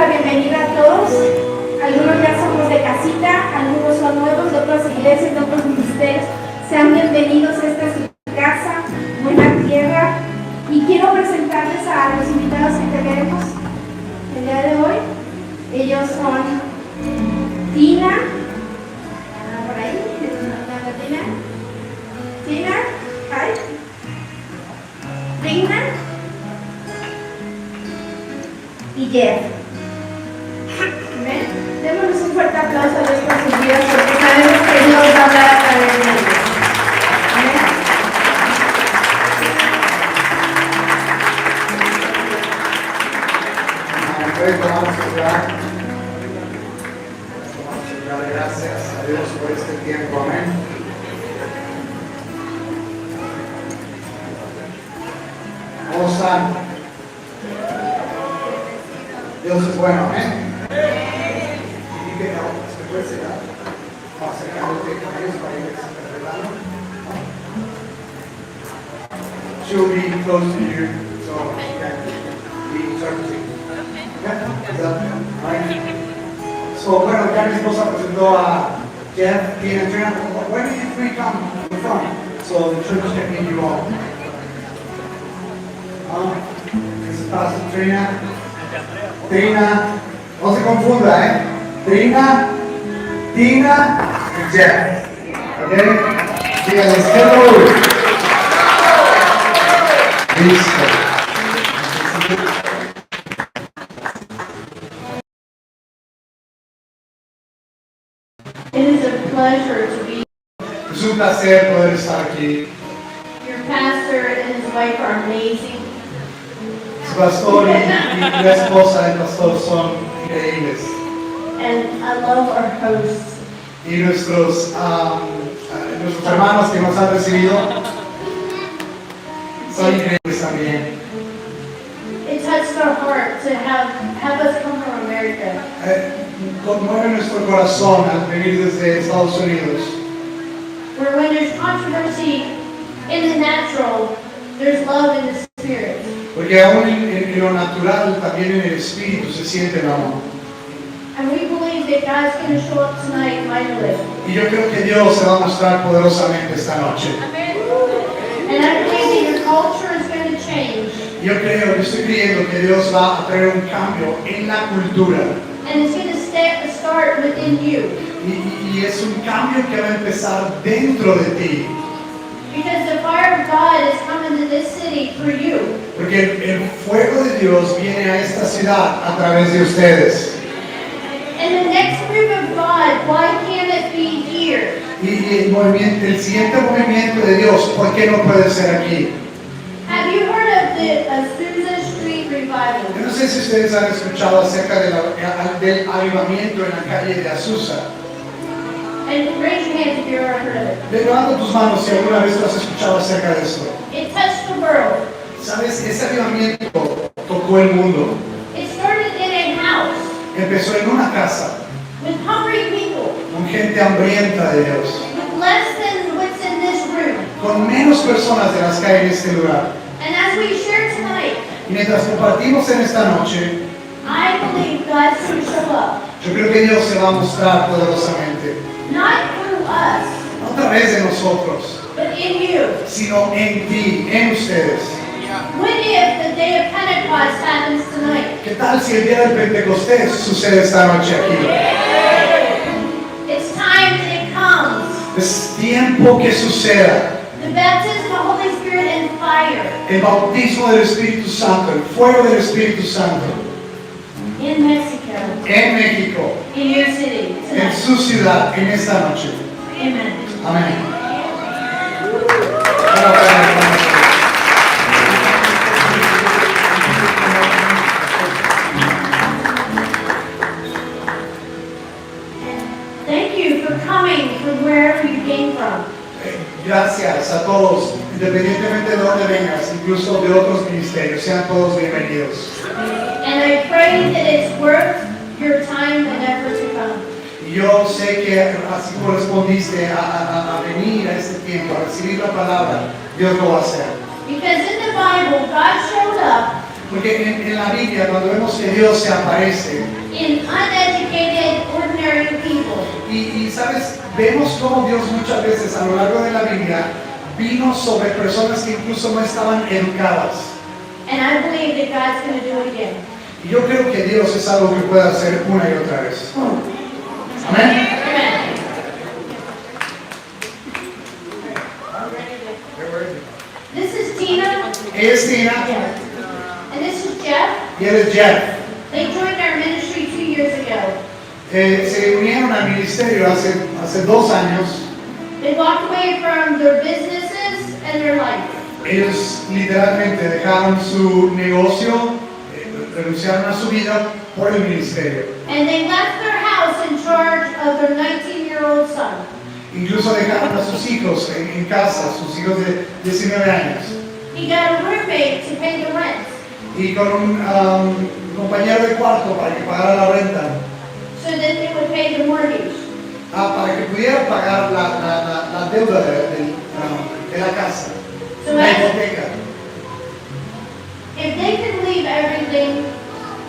la bienvenida a todos. Algunos ya somos de casita, algunos son nuevos de otras iglesias, de otros ministerios. Sean bienvenidos, esta es su casa, buena tierra. Y quiero presentarles a los invitados que tenemos el día de hoy. Ellos son Tina, por ahí, Tina, Tina, hi, Tina y Jeff. ¿Ven? Démonos un fuerte aplauso a nuestras vidas porque sabemos que Dios va a hablar a través de ellos. Vamos a orar. Vamos a dar gracias a Dios por este tiempo. Amén. ¿Cómo están? Dios es bueno. Amén. Y que no, se puede cenar. Vamos a acercándote con ellos para ir a she'll be close to you, so she can be serving. So, bueno, ya mi esposa presentó a Jeff, Tina, and Trina. When did you three come to the front? So the church can meet you all. This is Pastor Trina. Trina, no se confunda, ¿eh? Trina, Tina, and Jeff. Okay? Díganles hello. Listo. It is a pleasure to be. Es un placer poder estar aquí. Your pastor and his wife are amazing. Su pastor y la esposa del pastor son increíbles. And I love our hosts. Y nuestros hermanos que nos han recibido son increíbles también. It touched our heart to have us come from America. Conmueve nuestro corazón al venir desde Estados Unidos. Where when there's controversy in the natural, there's love in the spirit. Porque aún en lo natural, también en el espíritu se siente el amor. And we believe that God's going to show up tonight mightily. Y yo creo que Dios se va a mostrar poderosamente esta noche. And I believe that your culture is going to change. Yo estoy creyendo que Dios va a traer un cambio en la cultura. And it's going to start within you. Y es un cambio que va a empezar dentro de ti. Because the fire of God is coming to this city through you. Porque el fuego de Dios viene a esta ciudad a través de ustedes. And the next move of God, why can't it be here? Y el siguiente movimiento de Dios, ¿por qué no puede ser aquí? Have you heard of the Azusa Street Revival? Yo no sé si ustedes han escuchado acerca del avivamiento en la calle de Azusa. And raise your hands if you've ever heard of it. Levanta tus manos si alguna vez tú has escuchado acerca de esto. It touched the world. Sabes, ese avivamiento tocó el mundo. It started in a house Empezó en una casa, with hungry people, con gente hambrienta de Dios, with less than what's in this room. con menos personas de las que hay en este lugar. And as we share tonight, Y mientras compartimos en esta noche, I believe God's going to show up. yo creo que Dios se va a mostrar poderosamente. Not through us, No a través de nosotros, but in you. sino en ti, en ustedes. What if the day of Pentecost happens tonight? ¿Qué tal si el día del Pentecostés sucede esta noche aquí? It's time that it comes. Es tiempo que suceda. The baptism of the Holy Spirit and fire El bautismo del Espíritu Santo, el fuego del Espíritu Santo, in Mexico, en México, in your city en tonight. su ciudad, en esta noche. Amen. Amén. Thank you for coming from wherever you came from. Gracias a todos, independientemente de dónde vengas, incluso de otros ministerios, sean todos bienvenidos. And I pray that it's worth your time and effort to come. Y yo sé que así correspondiste a venir a este tiempo, a recibir la palabra, Dios lo va a hacer. Because in the Bible, God showed up Porque en la Biblia, cuando vemos que Dios se aparece, in uneducated, ordinary people. y sabes, vemos cómo Dios muchas veces a lo largo de la Biblia vino sobre personas que incluso no estaban educadas. And I believe that God's going to do it again. Y yo creo que Dios es algo que puede hacer una y otra vez. Amén. Amen. This is Tina, Ella es Tina and this is Jeff. y él es Jeff. They joined our ministry 2 years ago. Se unieron al ministerio hace 2 años. They walked away from their businesses and their life. Ellos literalmente dejaron su negocio, renunciaron a su vida por el ministerio. And they left their house in charge of their 19-year-old son. Incluso dejaron a sus hijos en casa, sus hijos de 19 años. He got a roommate to pay the rent Y con un compañero de cuarto para que pagara la renta, so that they would pay the mortgage. para que pudiera pagar la deuda de la casa, So la as, hipoteca. if they could leave everything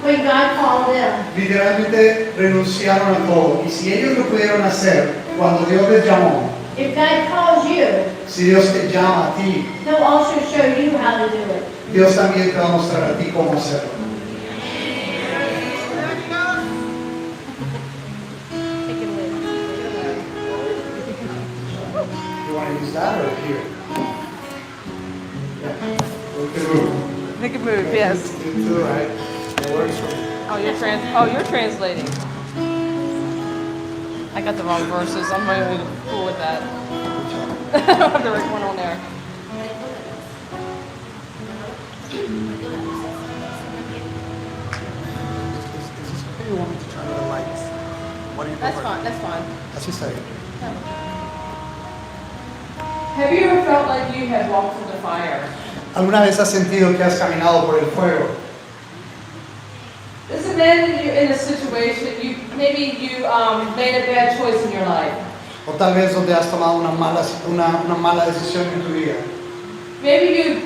when God called them, Literalmente renunciaron a todo. Y si ellos lo pudieron hacer cuando Dios les llamó, if God calls you, si Dios te llama a ti, He'll also show you how to do it. Dios también te va a mostrar a ti cómo hacerlo. You want to use that or here? Yeah. We can move. Make it move, yes. To the right. It works for me. You're translating. I got the wrong verses. I'm not really cool with that. I don't have the right one on there. You want me to turn the lights? What do you That's prefer? fine. That's fine. Así está bien. Have you ever felt like you had walked through the fire? ¿Alguna vez has sentido que has caminado por el fuego? This abandoned you in a situation. Maybe you made a bad choice in your life. O tal vez donde has tomado una mala decisión en tu vida. Maybe you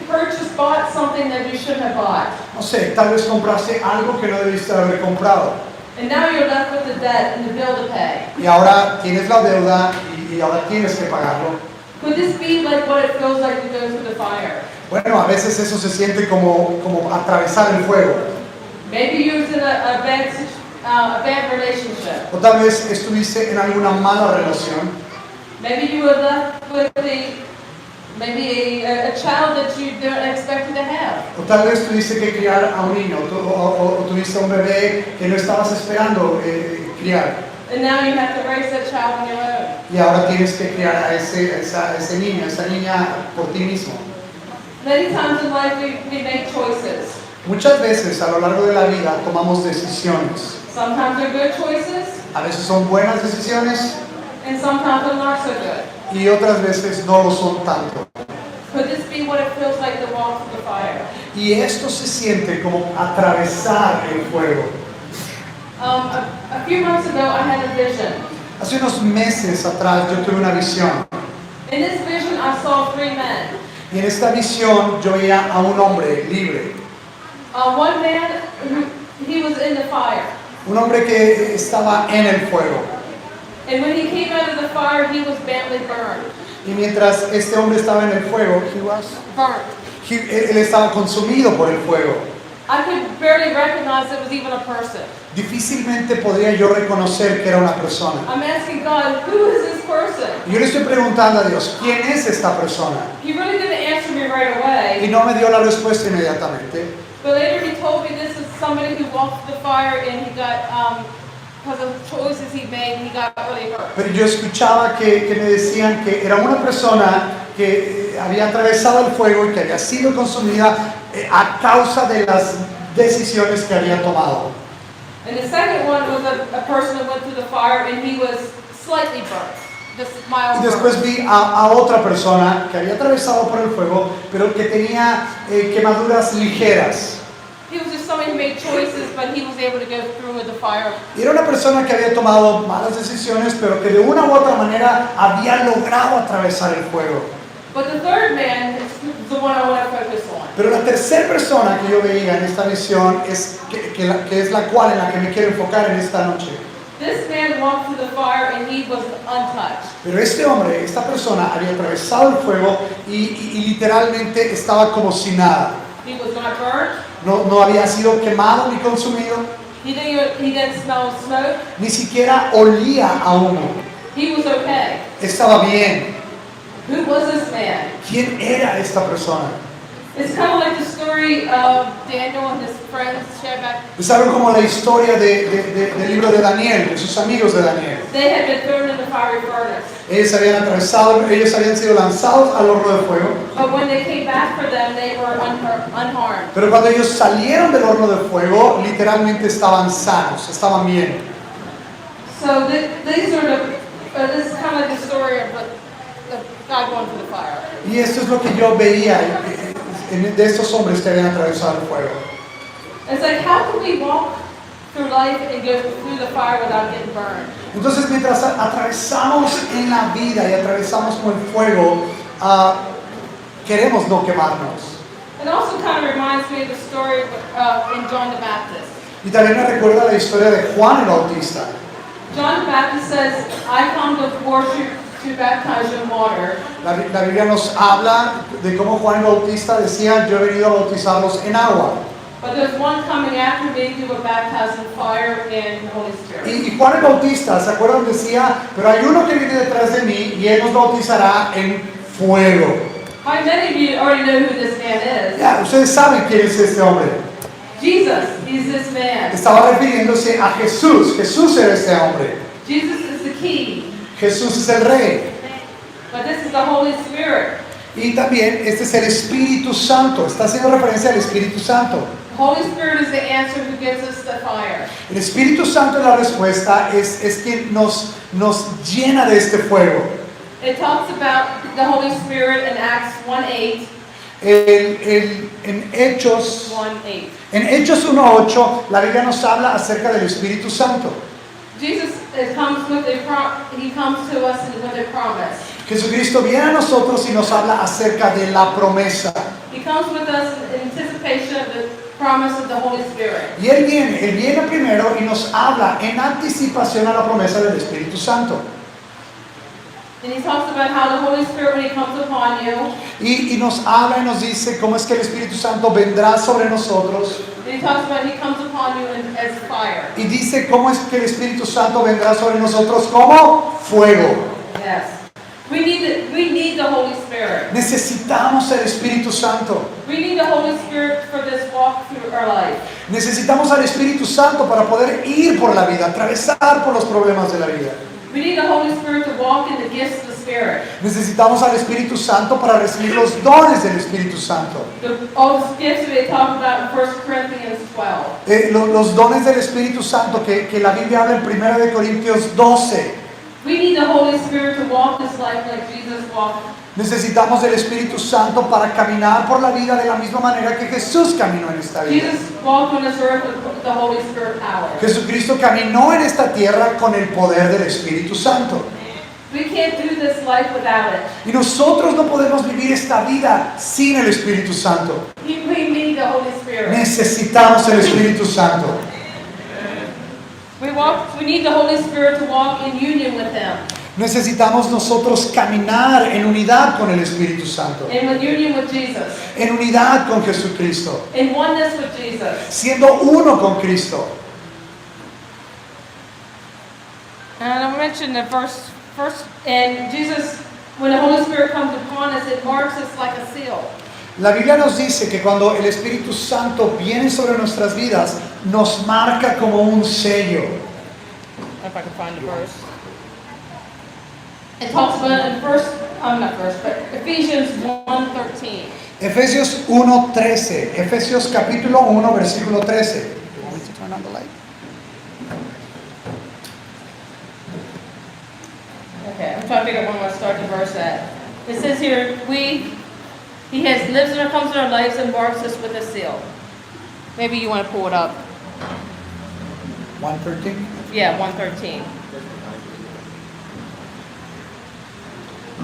bought something that you shouldn't have bought, No sé, tal vez compraste algo que no debiste haber comprado. and now you're left with the debt and the bill to pay. Y ahora tienes la deuda y ahora tienes que pagarlo. Could this be like what it feels like to go through the fire? Bueno, a veces eso se siente como atravesar el fuego. Maybe you was in a bad relationship. O tal vez estuviste en alguna mala relación. Maybe you were left with a child that you didn't expect to have. O tal vez tuviste que criar a un niño o tuviste un bebé que no estabas esperando criar. And now you have to raise that child on your own. Y ahora tienes que criar a ese niño, a esa niña por ti mismo. Many times in life we make choices. Muchas veces a lo largo de la vida tomamos decisiones. Sometimes they're good choices, A veces son buenas decisiones and sometimes they're not so good. y otras veces no lo son tanto. Could this be what it feels like to walk through the fire? Y esto se siente como atravesar el fuego. A few months ago, I had a vision. Hace unos meses atrás yo tuve una visión In this vision, I saw 3 men. y en esta visión yo veía a un hombre libre. One man, he was in the fire. Un hombre que estaba en el fuego. And when he came out of the fire, he was badly burned. Y mientras este hombre estaba en el fuego, él estaba consumido por el fuego. I could barely recognize it was even a person. Difícilmente podría yo reconocer que era una persona. I'm asking God, who is this person? Y yo le estoy preguntando a Dios, ¿quién es esta persona? He really didn't answer me right away. Y no me dio la respuesta inmediatamente. But later he told me this is somebody who walked through the fire and he got, because of choices he made, he got really hurt. Pero yo escuchaba que me decían que era una persona que había atravesado el fuego y que había sido consumida a causa de las decisiones que había tomado. And the second one was a person who went through the fire and he was slightly burnt, just Y mild después burn. vi a otra persona que había atravesado por el fuego, pero que tenía quemaduras ligeras. He was just somebody who made choices, but he was able to go through with the fire. Y era una persona que había tomado malas decisiones, pero que de una u otra manera había logrado atravesar el fuego. But the third man, his the one I want to focus on. Pero la tercera persona que yo veía en esta visión es que es la cual en la que me quiero enfocar en esta noche. This man walked through the fire and he was untouched. Pero este hombre, esta persona, había atravesado el fuego y literalmente estaba como si nada. He was not burned. No había sido quemado ni consumido, He didn't smell smoke. ni siquiera olía a humo. He was okay. Estaba bien. Who was this man? ¿Quién era esta persona? It's kind of like the story of Daniel and his friends, Shadrach. Es algo como la historia del libro de Daniel, de sus amigos de Daniel. They had been thrown in the fiery furnace. Ellos habían sido lanzados al horno de fuego, But when they came back for them, they were unharmed. pero cuando ellos salieron del horno de fuego, literalmente estaban sanos, estaban bien. So these are this is kind of like the story of the guy going through the fire. Y esto es lo que yo veía de estos hombres que habían atravesado el fuego. It's like, how can we walk through life and go through the fire without getting burned? Entonces, mientras atravesamos en la vida y atravesamos con el fuego, queremos no quemarnos. It also kind of reminds me of the story in John the Baptist. Y también me recuerda la historia de Juan el Bautista. John the Baptist says, I come before you to baptize you in water. La Biblia nos habla de cómo Juan el Bautista decía, yo he venido a bautizarlos en agua. But there's one coming after me who will baptize in fire and the Holy Spirit. Y Juan el Bautista, ¿se acuerdan? Decía, pero hay uno que viene detrás de mí y él nos bautizará en fuego. How many of you already know who this man is? Ya, ustedes saben quién es este hombre. Jesus, he's this man. Estaba refiriéndose a Jesús. Jesús era este hombre. Jesus is the key. Jesús es el rey. But this is the Holy Spirit. Y también este es el Espíritu Santo. Está haciendo referencia al Espíritu Santo. The Holy Spirit is the answer who gives us the fire. El Espíritu Santo es la respuesta, es quien nos llena de este fuego. It talks about the Holy Spirit in Acts 1:8. En Hechos 1:8. En Hechos 1:8, la Biblia nos habla acerca del Espíritu Santo. Jesus comes to us with a promise. Jesucristo viene a nosotros y nos habla acerca de la promesa. He comes with us in anticipation of the promise of the Holy Spirit. Y Él viene primero y nos habla en anticipación a la promesa del Espíritu Santo. And he talks about how the Holy Spirit, when he comes upon you, Y nos habla y nos dice cómo es que el Espíritu Santo vendrá sobre nosotros. and he talks about he comes upon you as fire. Y dice cómo es que el Espíritu Santo vendrá sobre nosotros como fuego. Yes. We need the Holy Spirit. Necesitamos el Espíritu Santo. We need the Holy Spirit for this walk through our life. Necesitamos al Espíritu Santo para poder ir por la vida, atravesar por los problemas de la vida. We need the Holy Spirit to walk in the gifts of the Spirit. Necesitamos al Espíritu Santo para recibir los dones del Espíritu Santo. All the gifts that they talk about in 1 Corinthians 12. Los dones del Espíritu Santo que la Biblia habla en 1 de Corintios 12. We need the Holy Spirit to walk this life like Jesus walked. Necesitamos el Espíritu Santo para caminar por la vida de la misma manera que Jesús caminó en esta vida. Jesus walked on this earth with the Holy Spirit power. Jesucristo caminó en esta tierra con el poder del Espíritu Santo. We can't do this life without it. Y nosotros no podemos vivir esta vida sin el Espíritu Santo. We need the Holy Spirit. Necesitamos el Espíritu Santo. We need the Holy Spirit to walk in union with Him. Necesitamos nosotros caminar en unidad con el Espíritu Santo. In union with Jesus. En unidad con Jesucristo. In oneness with Jesus. Siendo uno con Cristo. And I mentioned the first, and Jesus, when the Holy Spirit comes upon us, it marks us like a seal. La Biblia nos dice que cuando el Espíritu Santo viene sobre nuestras vidas, nos marca como un sello. If I can find the verse. It talks about it in Ephesians 1:13. Efesios 1:13. Efesios capítulo 1, versículo 13. Okay, I'm trying to figure out when I start the verse at. It says here, He has lives and comes in our lives and marks us with a seal. Maybe you want to pull it up. 1:13. Yeah, 1:13.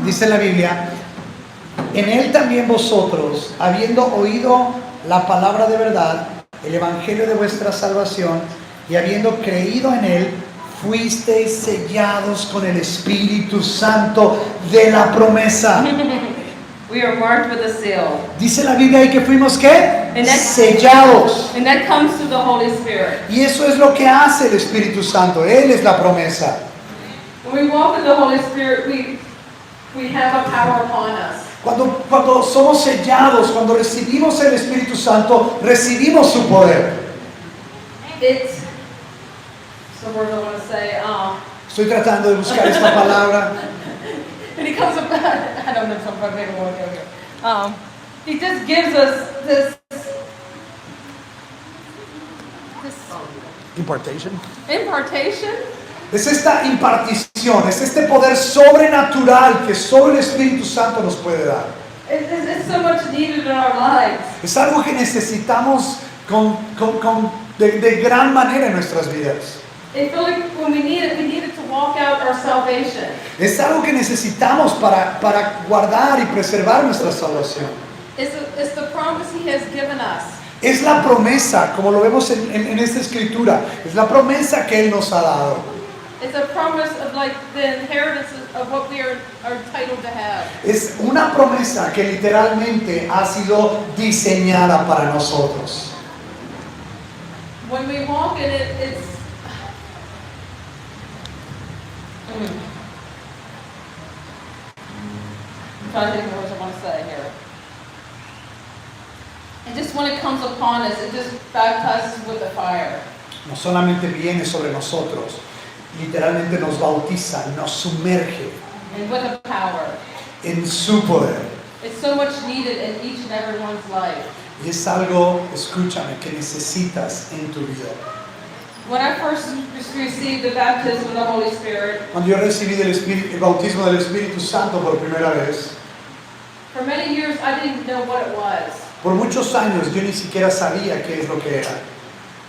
Dice la Biblia, En él también vosotros, habiendo oído la palabra de verdad, el evangelio de vuestra salvación, y habiendo creído en él, fuisteis sellados con el Espíritu Santo de la promesa. We are marked with a seal. Dice la Biblia ahí que fuimos ¿qué? Sellados. And that comes through the Holy Spirit. Y eso es lo que hace el Espíritu Santo. Él es la promesa. When we walk with the Holy Spirit, we have a power upon us. Cuando somos sellados, cuando recibimos el Espíritu Santo, recibimos su poder. It's some words I want to say. Estoy tratando de buscar esta palabra. And he comes up. I don't know if I'm probably going to go here. He just gives us this Impartation. impartation. Es esta impartición, es este poder sobrenatural que solo el Espíritu Santo nos puede dar. It's so much needed in our lives. Es algo que necesitamos de gran manera en nuestras vidas. I feel like when we need it to walk out our salvation. Es algo que necesitamos para guardar y preservar nuestra salvación. It's the promise He has given us. Es la promesa, como lo vemos en esta escritura, es la promesa que Él nos ha dado. It's a promise of like the inheritance of what we are entitled to have. Es una promesa que literalmente ha sido diseñada para nosotros. When we walk in it, it's I'm trying to think of what I want to say here. And just when it comes upon us, it just baptizes with the fire. No solamente viene sobre nosotros, literalmente nos bautiza, nos sumerge And with a power. en su poder. It's so much needed in each and everyone's life. Y es algo, escúchame, que necesitas en tu vida. When I first received the baptism of the Holy Spirit, Cuando yo recibí el bautismo del Espíritu Santo por primera vez, for many years I didn't know what it was. por muchos años yo ni siquiera sabía qué es lo que era.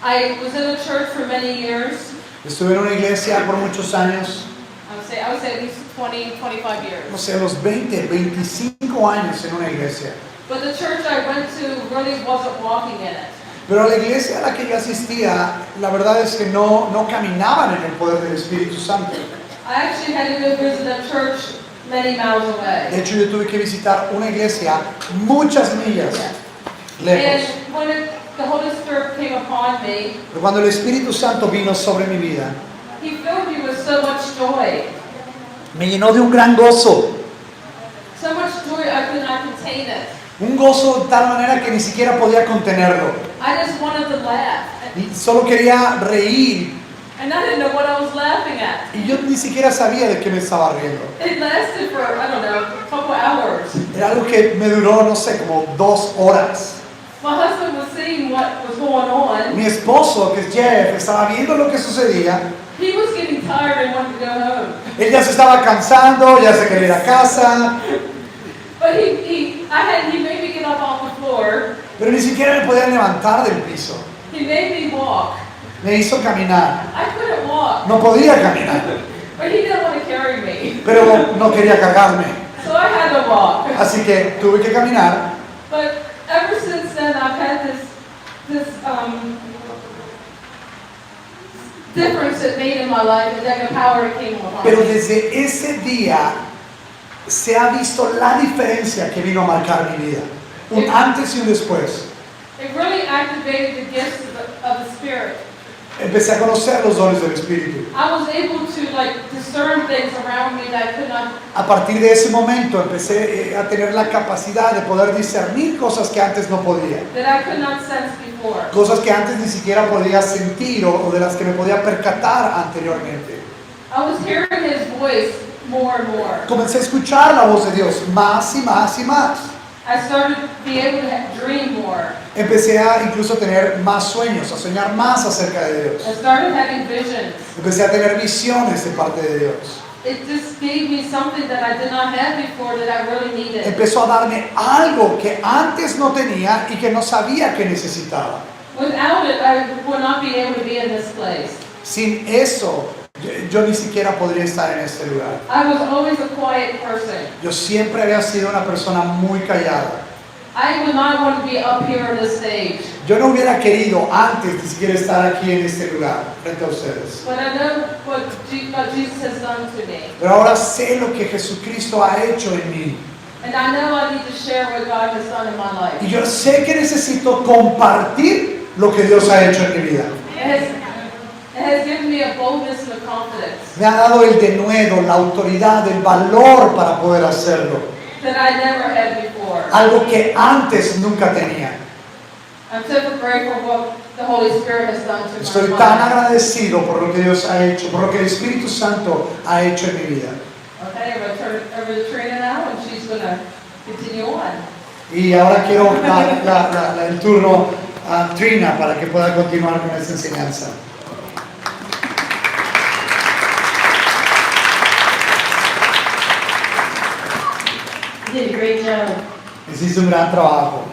I was in a church for many years. Estuve en una iglesia por muchos años, I would say at least 20, 25 years. no sé, a los 20, 25 años en una iglesia. But the church I went to really wasn't walking in it. Pero a la iglesia a la que yo asistía, la verdad es que no caminaban en el poder del Espíritu Santo. I actually had to go visit a church many miles De away. hecho, yo tuve que visitar una iglesia muchas millas lejos. And when the Holy Spirit came upon me, Pero cuando el Espíritu Santo vino sobre mi vida, He filled me with so much joy. me llenó de un gran gozo. So much joy I could not contain it. Un gozo de tal manera que ni siquiera podía contenerlo. I just wanted to laugh. Y solo quería reír. And I didn't know what I was laughing at. Y yo ni siquiera sabía de qué me estaba riendo. It lasted for, I don't know, a couple hours. Era algo que me duró, no sé, como 2 horas. My husband was seeing what was going on. Mi esposo, que es Jeff, estaba viendo lo que sucedía. He was getting tired and wanted to go home. Él ya se estaba cansando, ya se quería ir a casa. But he made me get up off the floor. Pero ni siquiera me podía levantar del piso. He made me walk. Me hizo caminar. I couldn't walk. No podía caminar, But he didn't want to carry me. pero no quería cargarme. So I had to walk. Así que tuve que caminar. But ever since then, I've had this difference it made in my life, and then the power came upon Pero me. desde ese día se ha visto la diferencia que vino a marcar mi vida. Un antes y un después. It really activated the gifts of the Spirit. Empecé a conocer los dones del Espíritu. I was able to discern things around me that I could not. A partir de ese momento empecé a tener la capacidad de poder discernir cosas que antes no podía. That I could not sense before. Cosas que antes ni siquiera podía sentir o de las que me podía percatar anteriormente. I was hearing His voice more and more. Comencé a escuchar la voz de Dios más y más y más. I started to be able to dream more. Empecé a incluso tener más sueños, a soñar más acerca de Dios. I started having visions. Empecé a tener visiones de parte de Dios. It just gave me something that I did not have before that I really needed. Empezó a darme algo que antes no tenía y que no sabía que necesitaba. Without it, I would not be able to be in this place. Sin eso, yo ni siquiera podría estar en este lugar. I was always a quiet person. Yo siempre había sido una persona muy callada. I would not want to be up here on the stage. Yo no hubiera querido antes ni siquiera estar aquí en este lugar frente a ustedes. But I know what Jesus has done to me. Pero ahora sé lo que Jesucristo ha hecho en mí. And I know I need to share what God has done in my life. Y yo sé que necesito compartir lo que Dios ha hecho en mi vida. It has given me a boldness and a confidence Me ha dado el denuedo, la autoridad, el valor para poder hacerlo. that I never had before. Algo que antes nunca tenía. I'm so grateful for what the Holy Spirit has done to Estoy my tan life. agradecido por lo que Dios ha hecho, por lo que el Espíritu Santo ha hecho en mi vida. Okay, I'm going to turn it over to Trina now, and she's going to continue on. Y ahora quiero dar el turno a Trina para que pueda continuar con esta enseñanza. You did a great job. Hiciste un gran trabajo.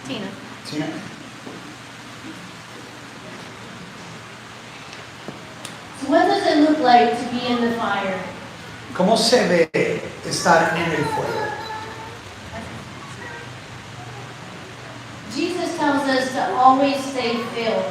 Tina. Tina. So what does it look like to be in the fire? ¿Cómo se ve estar en el fuego? Jesus tells us to always stay filled.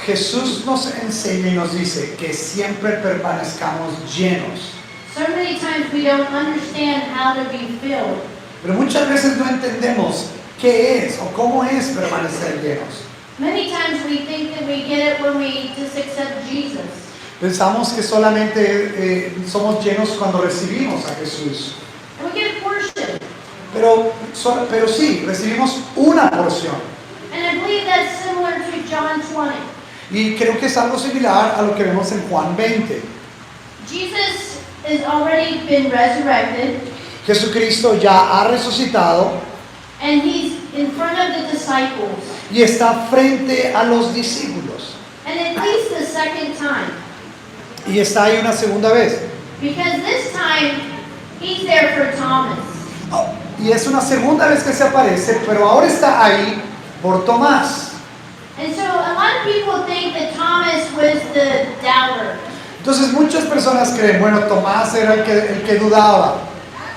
Jesús nos enseña y nos dice que siempre permanezcamos llenos. So many times we don't understand how to be filled. Pero muchas veces no entendemos qué es o cómo es permanecer llenos. Many times we think that we get it when we just accept Jesus. Pensamos que solamente somos llenos cuando recibimos a Jesús. And we get a portion. Pero sí, recibimos una porción. And I believe that's similar to John 20. Y creo que es algo similar a lo que vemos en Juan 20. Jesus has already been resurrected, Jesucristo ya ha resucitado and he's in front of the disciples. y está frente a los discípulos. And at least the second time. Y está ahí una segunda vez. Because this time, he's there for Thomas. Oh, y es una segunda vez que se aparece, pero ahora está ahí por Tomás. And so a lot of people think that Thomas was the doubter. Entonces muchas personas creen, bueno, Tomás era el que dudaba.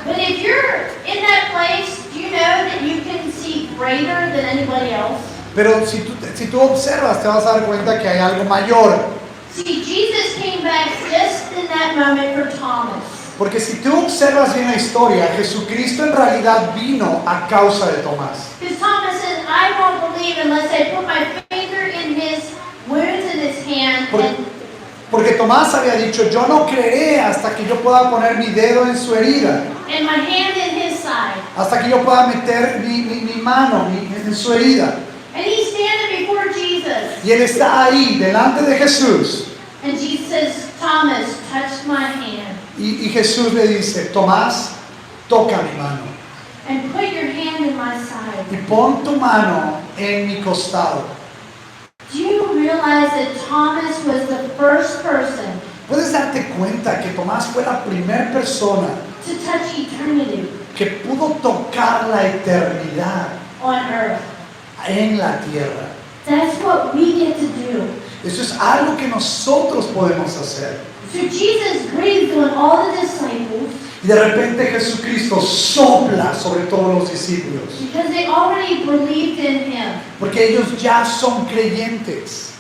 But if you're in that place, do you know that you can see greater than anybody else? Pero si tú observas, te vas a dar cuenta que hay algo mayor. See, Jesus came back just in that moment for Thomas. Porque si tú observas bien la historia, Jesucristo en realidad vino a causa de Tomás. Because Thomas says, I won't believe unless I put my finger in his wounds in his hand. Porque Tomás había dicho, yo no creeré hasta que yo pueda poner mi dedo en su herida. And my hand in his side. Hasta que yo pueda meter mi mano en su herida. And he's standing before Jesus. Y él está ahí, delante de Jesús. And Jesus says, Thomas, touch my hand. Y Jesús le dice, Tomás, toca mi mano. And put your hand in my side. Y pon tu mano en mi costado. Do you realize that Thomas was the first person ¿Puedes darte cuenta que Tomás fue la primera persona to touch eternity que pudo tocar la eternidad on earth? en la tierra? That's what we get to do. Eso es algo que nosotros podemos hacer. So Jesus breathed on all the disciples Y de repente Jesucristo sopla sobre todos los discípulos. because they already believed in him. Porque ellos ya son creyentes.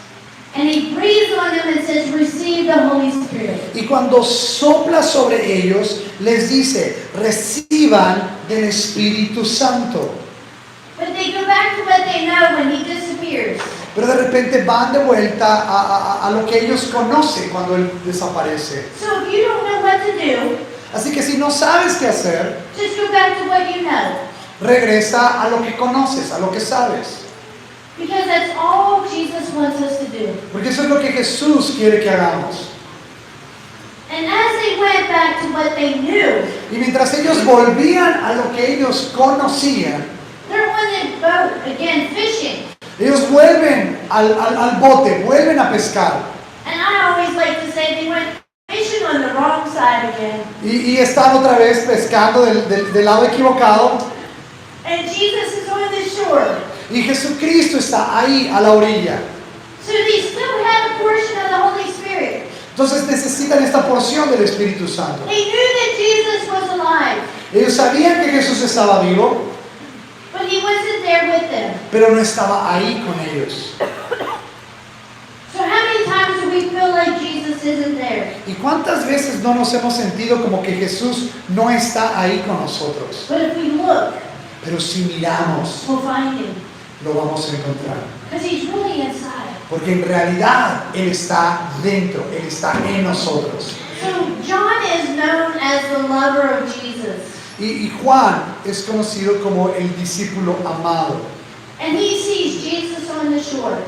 And he breathes on them and says, receive the Holy Spirit. Y cuando sopla sobre ellos, les dice, reciban del Espíritu Santo. But they go back to what they know when he disappears. Pero de repente van de vuelta a lo que ellos conocen cuando Él desaparece. So if you don't know what to do, Así que si no sabes qué hacer, just go back to what you know. regresa a lo que conoces, a lo que sabes. Because that's all Jesus wants us to do. Porque eso es lo que Jesús quiere que hagamos. And as they went back to what they knew, Y mientras ellos volvían a lo que ellos conocían, they're on the boat again fishing. ellos vuelven al bote, vuelven a pescar. And I always like to say they went fishing on the wrong side again. Y están otra vez pescando del lado equivocado. And And Jesus is on the shore. Y Jesucristo está ahí a la orilla. So they still had a portion of the Holy Spirit. Entonces necesitan esta porción del Espíritu Santo. They knew that Jesus was alive, Ellos sabían que Jesús estaba vivo, but he wasn't there with them. pero no estaba ahí con ellos. So how many times do we feel like Jesus isn't there? ¿Y cuántas veces no nos hemos sentido como que Jesús no está ahí con nosotros? But if we look, Pero si miramos, we'll find him. lo vamos a encontrar. Because he's really inside. Porque en realidad Él está dentro, Él está en nosotros. So John is known as the lover of Jesus. Y Juan es conocido como el discípulo amado. And he sees Jesus on the shore.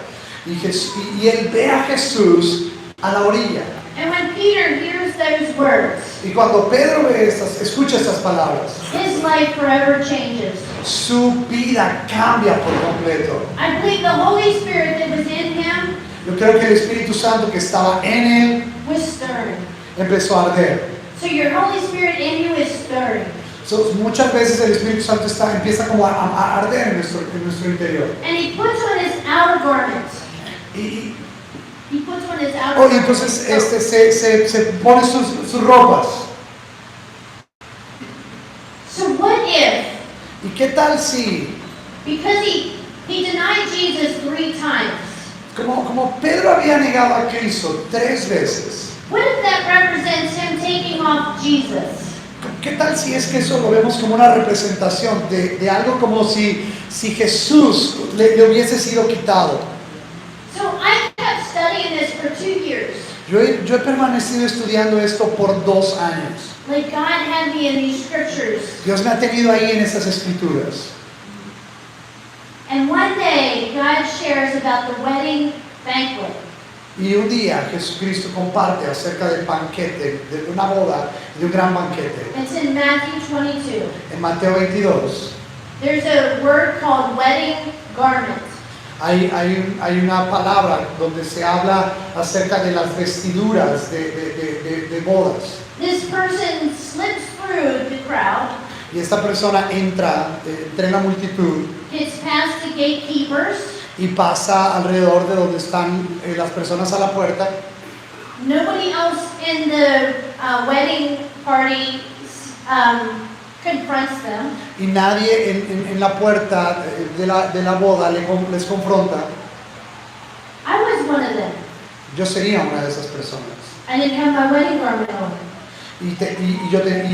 Y él ve a Jesús a la orilla. And when Peter hears those words, Y cuando Pedro escucha estas palabras, his life forever changes. su vida cambia por completo. I believe the Holy Spirit that was in him Yo creo que el Espíritu Santo que estaba en él was stirring. empezó a arder. So your Holy Spirit in you is stirring. Muchas veces el Espíritu Santo empieza como a arder en nuestro interior. And he puts on his outer garments. Y He puts on his outer entonces garments. se pone sus ropas. So what if, ¿Y qué tal si, because he denied Jesus 3 times, como Pedro había negado a Cristo 3 veces, what if that represents him taking off Jesus? ¿qué tal si es que eso lo vemos como una representación de algo como si Jesús le hubiese sido quitado? So I kept studying this for 2 years. Yo he permanecido estudiando esto por 2 años. Like God had me in these scriptures. Dios me ha tenido ahí en esas escrituras. And one day, God shares about the wedding banquet. Y un día Jesucristo comparte acerca del banquete, de una boda, de un gran banquete. It's in Matthew 22. En Mateo 22 There's a word called wedding garment. hay una palabra donde se habla acerca de las vestiduras de bodas. This person slips through the crowd, Y esta persona entra en la multitud gets past the gatekeepers. y pasa alrededor de donde están las personas a la puerta. Nobody else in the wedding party confronts them. Y nadie en la puerta de la boda les confronta. I was one of them. Yo sería una de esas personas. I didn't have my wedding garment on. Y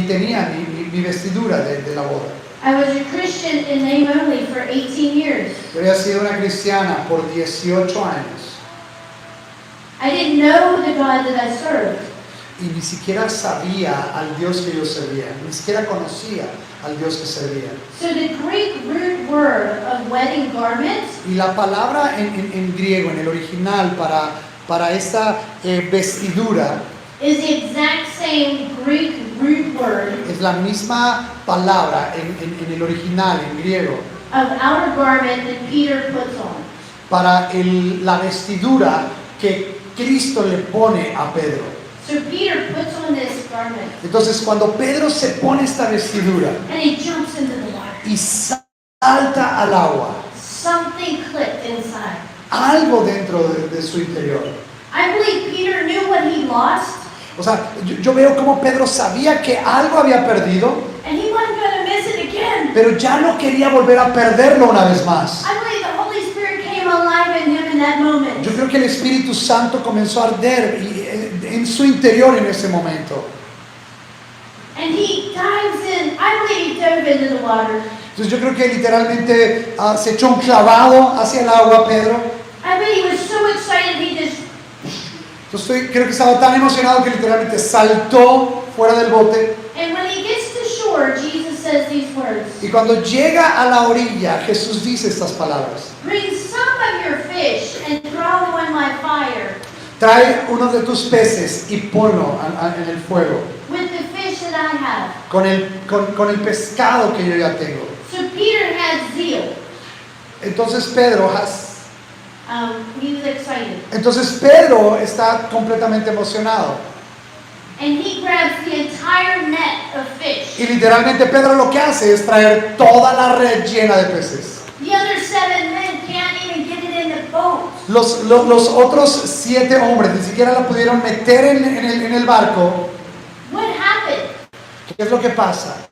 tenía mi vestidura de la boda. I was a Christian in name only for 18 years. Yo había sido una cristiana por 18 años. I didn't know the God that I served. Y ni siquiera sabía al Dios que yo servía. Ni siquiera conocía al Dios que servía. So the Greek root word of wedding garments Y la palabra en griego, en el original, para esta vestidura, is the exact same Greek root word es la misma palabra en el original, en griego, of outer garment that Peter puts on. para la vestidura que Cristo le pone a Pedro. So Peter puts on this garment Entonces, cuando Pedro se pone esta vestidura and he jumps into the water. y salta al agua, Something clicked inside. algo dentro de su interior. I believe Peter knew what he lost O sea, yo veo como Pedro sabía que algo había perdido, and he wasn't going to miss it again. pero ya no quería volver a perderlo una vez más. I believe the Holy Spirit came alive in him in that moment. Yo creo que el Espíritu Santo comenzó a arder en su interior en ese momento. And he dives in. I believe he dove into the water. Entonces yo creo que literalmente se echó un clavado hacia el agua, Pedro. I bet he was so excited he just. Entonces creo que estaba tan emocionado que literalmente saltó fuera del bote. And when he gets to shore, Jesus says these words. Y cuando llega a la orilla, Jesús dice estas palabras. Bring some of your fish and throw them on my fire Trae uno de tus peces y ponlo en el fuego. with the fish that I have. Con el pescado que yo ya tengo. So Peter had zeal. Entonces Pedro He was excited. está completamente emocionado. and he grabs the entire net of fish. Y literalmente Pedro lo que hace es traer toda la red llena de peces. The other 7 men can't even get it in the boat. Los otros 7 hombres ni siquiera la pudieron meter en el barco. What happened? ¿Qué es lo que pasa?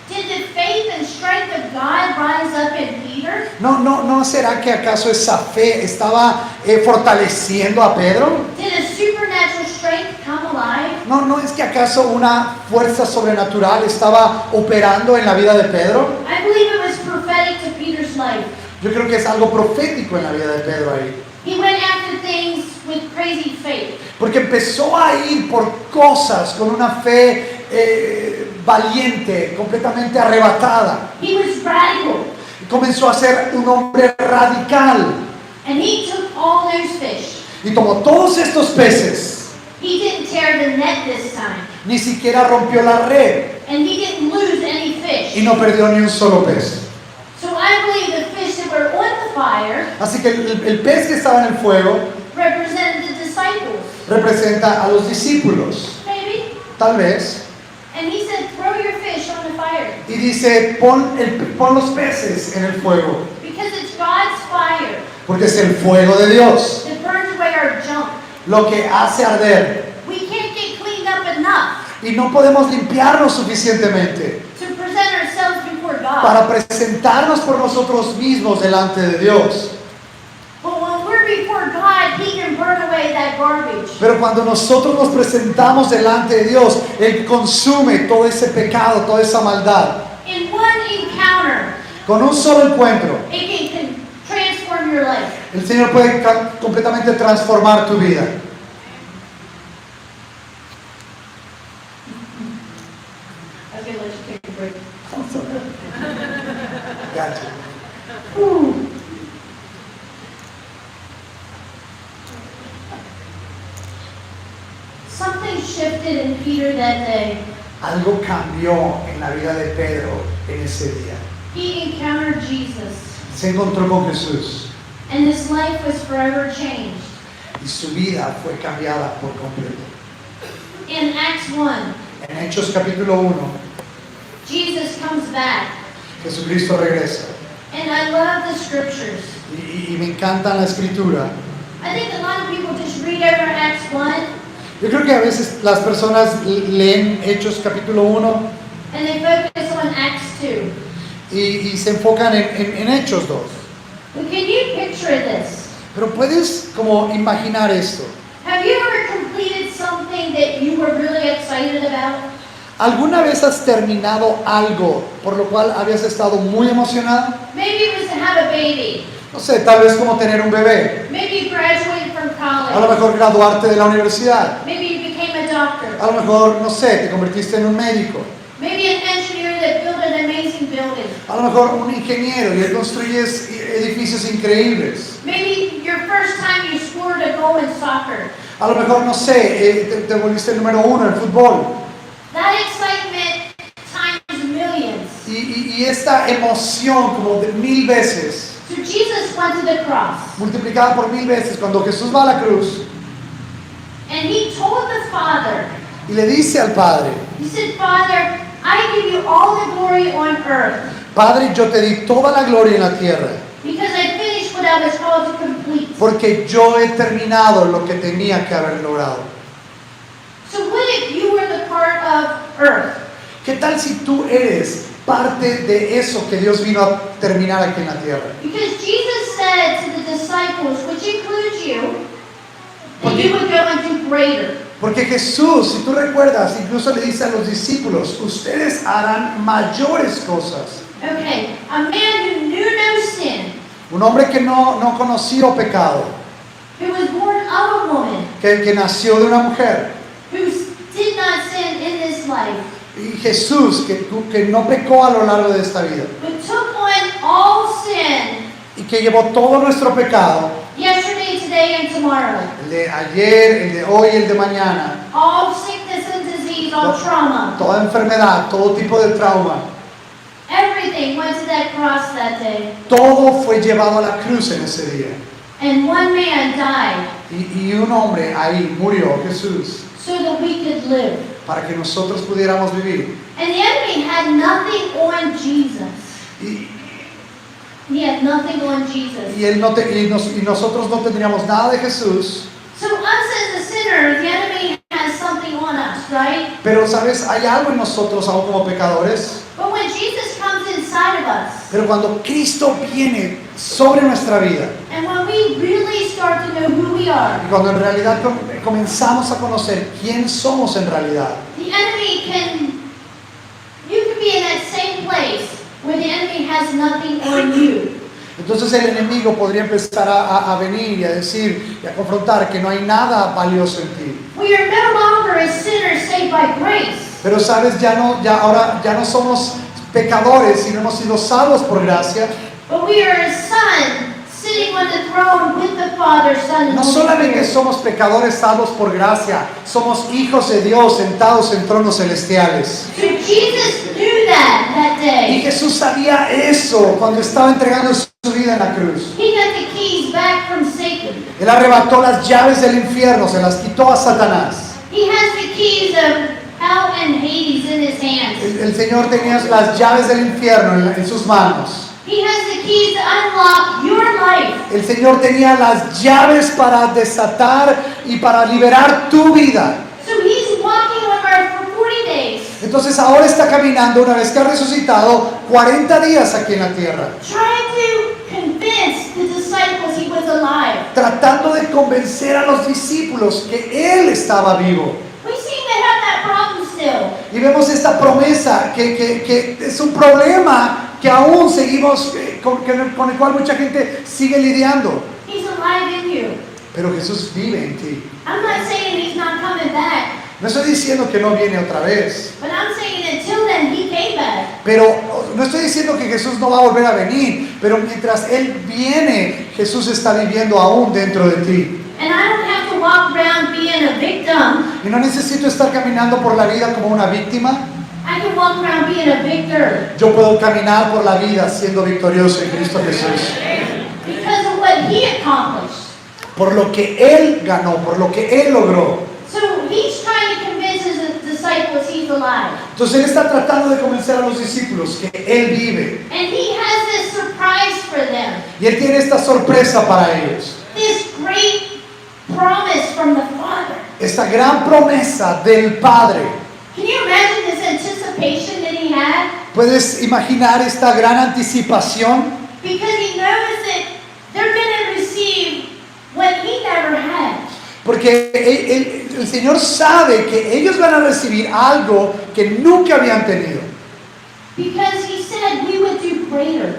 Did the faith and strength of God rise up in Peter? ¿No será que acaso esa fe estaba fortaleciendo a Pedro? Did a supernatural strength come alive? ¿No es que acaso una fuerza sobrenatural estaba operando en la vida de Pedro? I believe it was prophetic to Peter's life. Yo creo que es algo profético en la vida de Pedro ahí. He went after things with crazy faith. Porque empezó a ir por cosas con una fe valiente, completamente arrebatada. He was radical. Y comenzó a ser un hombre radical. And he took all those fish. Y tomó todos estos peces. He didn't tear the net this time. Ni siquiera rompió la red. And he didn't lose any fish. Y no perdió ni un solo pez. So I believe the fish that were on the fire Así que el pez que estaba en el fuego represented the disciples. representa a los discípulos. Maybe. Tal vez. And he said, throw your fish on the fire. Y dice, pon los peces en el fuego. Because it's God's fire Porque es el fuego de Dios. that burns away our junk. Lo que hace arder. We can't get cleaned up enough Y no podemos limpiarnos suficientemente to present ourselves before God. para presentarnos por nosotros mismos delante de Dios. But when we're before God, He can burn away that garbage. Pero cuando nosotros nos presentamos delante de Dios, Él consume todo ese pecado, toda esa maldad. In one encounter, Con un solo encuentro, it can transform your life. el Señor puede completamente transformar tu vida. I was going to let you take a break. Gotcha. Something shifted in Peter that day. Algo cambió en la vida de Pedro en ese día. He encountered Jesus, Se encontró con Jesús and his life was forever changed. y su vida fue cambiada por completo. In Acts 1, En Hechos capítulo 1, Jesus comes back, Jesucristo regresa. and I love the scriptures. Y me encanta la escritura. I think a lot of people just read over Acts 1 Yo creo que a veces las personas leen Hechos capítulo 1 and they focus on Acts 2. y se enfocan en Hechos 2. But can you picture this? Pero puedes como imaginar esto. Have you ever completed something that you were really excited about? ¿Alguna vez has terminado algo por lo cual habías estado muy emocionado? Maybe it was to have a baby. No sé, tal vez como tener un bebé. Maybe you graduated from A lo college. mejor graduarte de la universidad. Maybe you became a doctor. A lo mejor, no sé, te convertiste en un médico. Maybe an engineer that built an amazing building. A lo mejor un ingeniero y él construyes edificios increíbles. Maybe your first time you scored a goal in soccer. A lo mejor, no sé, te volviste el número 1 en fútbol. That excitement times millions. Y esta emoción como de 1000 veces, So Jesus went to the cross multiplicada por 1000 veces, cuando Jesús va a la cruz and he told the Father, y le dice al Padre, he said, Father, I give you all the glory on earth Padre, yo te di toda la gloria en la tierra, because I finished what I was called to complete. porque yo he terminado lo que tenía que haber logrado. So what if you were the part of earth? ¿Qué tal si tú eres parte de eso que Dios vino a terminar aquí en la tierra? Because Jesus said to the disciples, which includes you, that you would go and do greater. Porque Jesús, si tú recuerdas, incluso le dice a los discípulos, ustedes harán mayores cosas. Okay, a man who knew no sin, Un hombre que no conoció pecado, who was born of a woman, que nació de una mujer, who did not sin in this life, y Jesús que no pecó a lo largo de esta vida, who took on all sin y que llevó todo nuestro pecado, yesterday, today, and tomorrow. el de ayer, el de hoy, el de mañana, All sickness and disease, all trauma. toda enfermedad, todo tipo de trauma, Everything went to that cross that day. todo fue llevado a la cruz en ese día. And one man died Y un hombre ahí murió, Jesús, so that we could live. para que nosotros pudiéramos vivir. And the enemy had nothing on Jesus. Y, He had nothing on Jesus. y nosotros no tendríamos nada de Jesús. So us as a sinner, the enemy has something on us, right? Pero, ¿sabes? Hay algo en nosotros aún como pecadores. But when Jesus comes inside of us, Pero cuando Cristo viene sobre nuestra vida, and when we really start to know who we are, y cuando en realidad comenzamos a conocer quién somos en realidad, the enemy you can be in that same place where the enemy has nothing on you. entonces el enemigo podría empezar a venir y a decir y a confrontar que no hay nada valioso en ti. We are no longer a sinner saved by grace. Pero, ¿sabes? Ahora ya no somos pecadores, sino hemos sido salvos por gracia. But we are a son sitting on the throne with the Father, Son, and No Holy solamente Spirit. somos pecadores salvos por gracia, somos hijos de Dios sentados en tronos celestiales. So Jesus knew that Y day. Jesús sabía eso cuando estaba entregando su vida en la cruz. He got the keys back from Satan. Él arrebató las llaves del infierno, se las quitó a Satanás. He has the keys of hell and Hades in his hands. El Señor tenía las llaves del infierno en sus manos. He has the keys to unlock your life. El Señor tenía las llaves para desatar y para liberar tu vida. So he's walking on earth for 40 days, Entonces ahora está caminando, una vez que ha resucitado, 40 días aquí en la tierra, trying to convince the disciples he was alive. tratando de convencer a los discípulos que Él estaba vivo. We seem to have that problem still. Y vemos esta promesa que es un problema que aún seguimos, con el cual mucha gente sigue lidiando. He's alive in you. Pero Jesús vive en ti. I'm not saying he's not coming back, No estoy diciendo que no viene otra vez, but I'm saying until then he came back. pero no estoy diciendo que Jesús no va a volver a venir, pero mientras Él viene, Jesús está viviendo aún dentro de ti. And I don't have to walk around being a victim. Y no necesito estar caminando por la vida como una víctima. I can walk around being a victor Yo puedo caminar por la vida siendo victorioso en Cristo Jesús. because of what he accomplished. Por lo que Él ganó, por lo que Él logró. So he's trying to convince his disciples he's alive. Entonces Él está tratando de convencer a los discípulos que Él vive. And he has this surprise for them. Y Él tiene esta sorpresa para ellos. This great promise from the Father. Esta gran promesa del Padre. Can you imagine this anticipation that he had? ¿Puedes imaginar esta gran anticipación? Because he knows that they're going to receive what he never had. Porque el Señor sabe que ellos van a recibir algo que nunca habían tenido. Because he said we would do greater.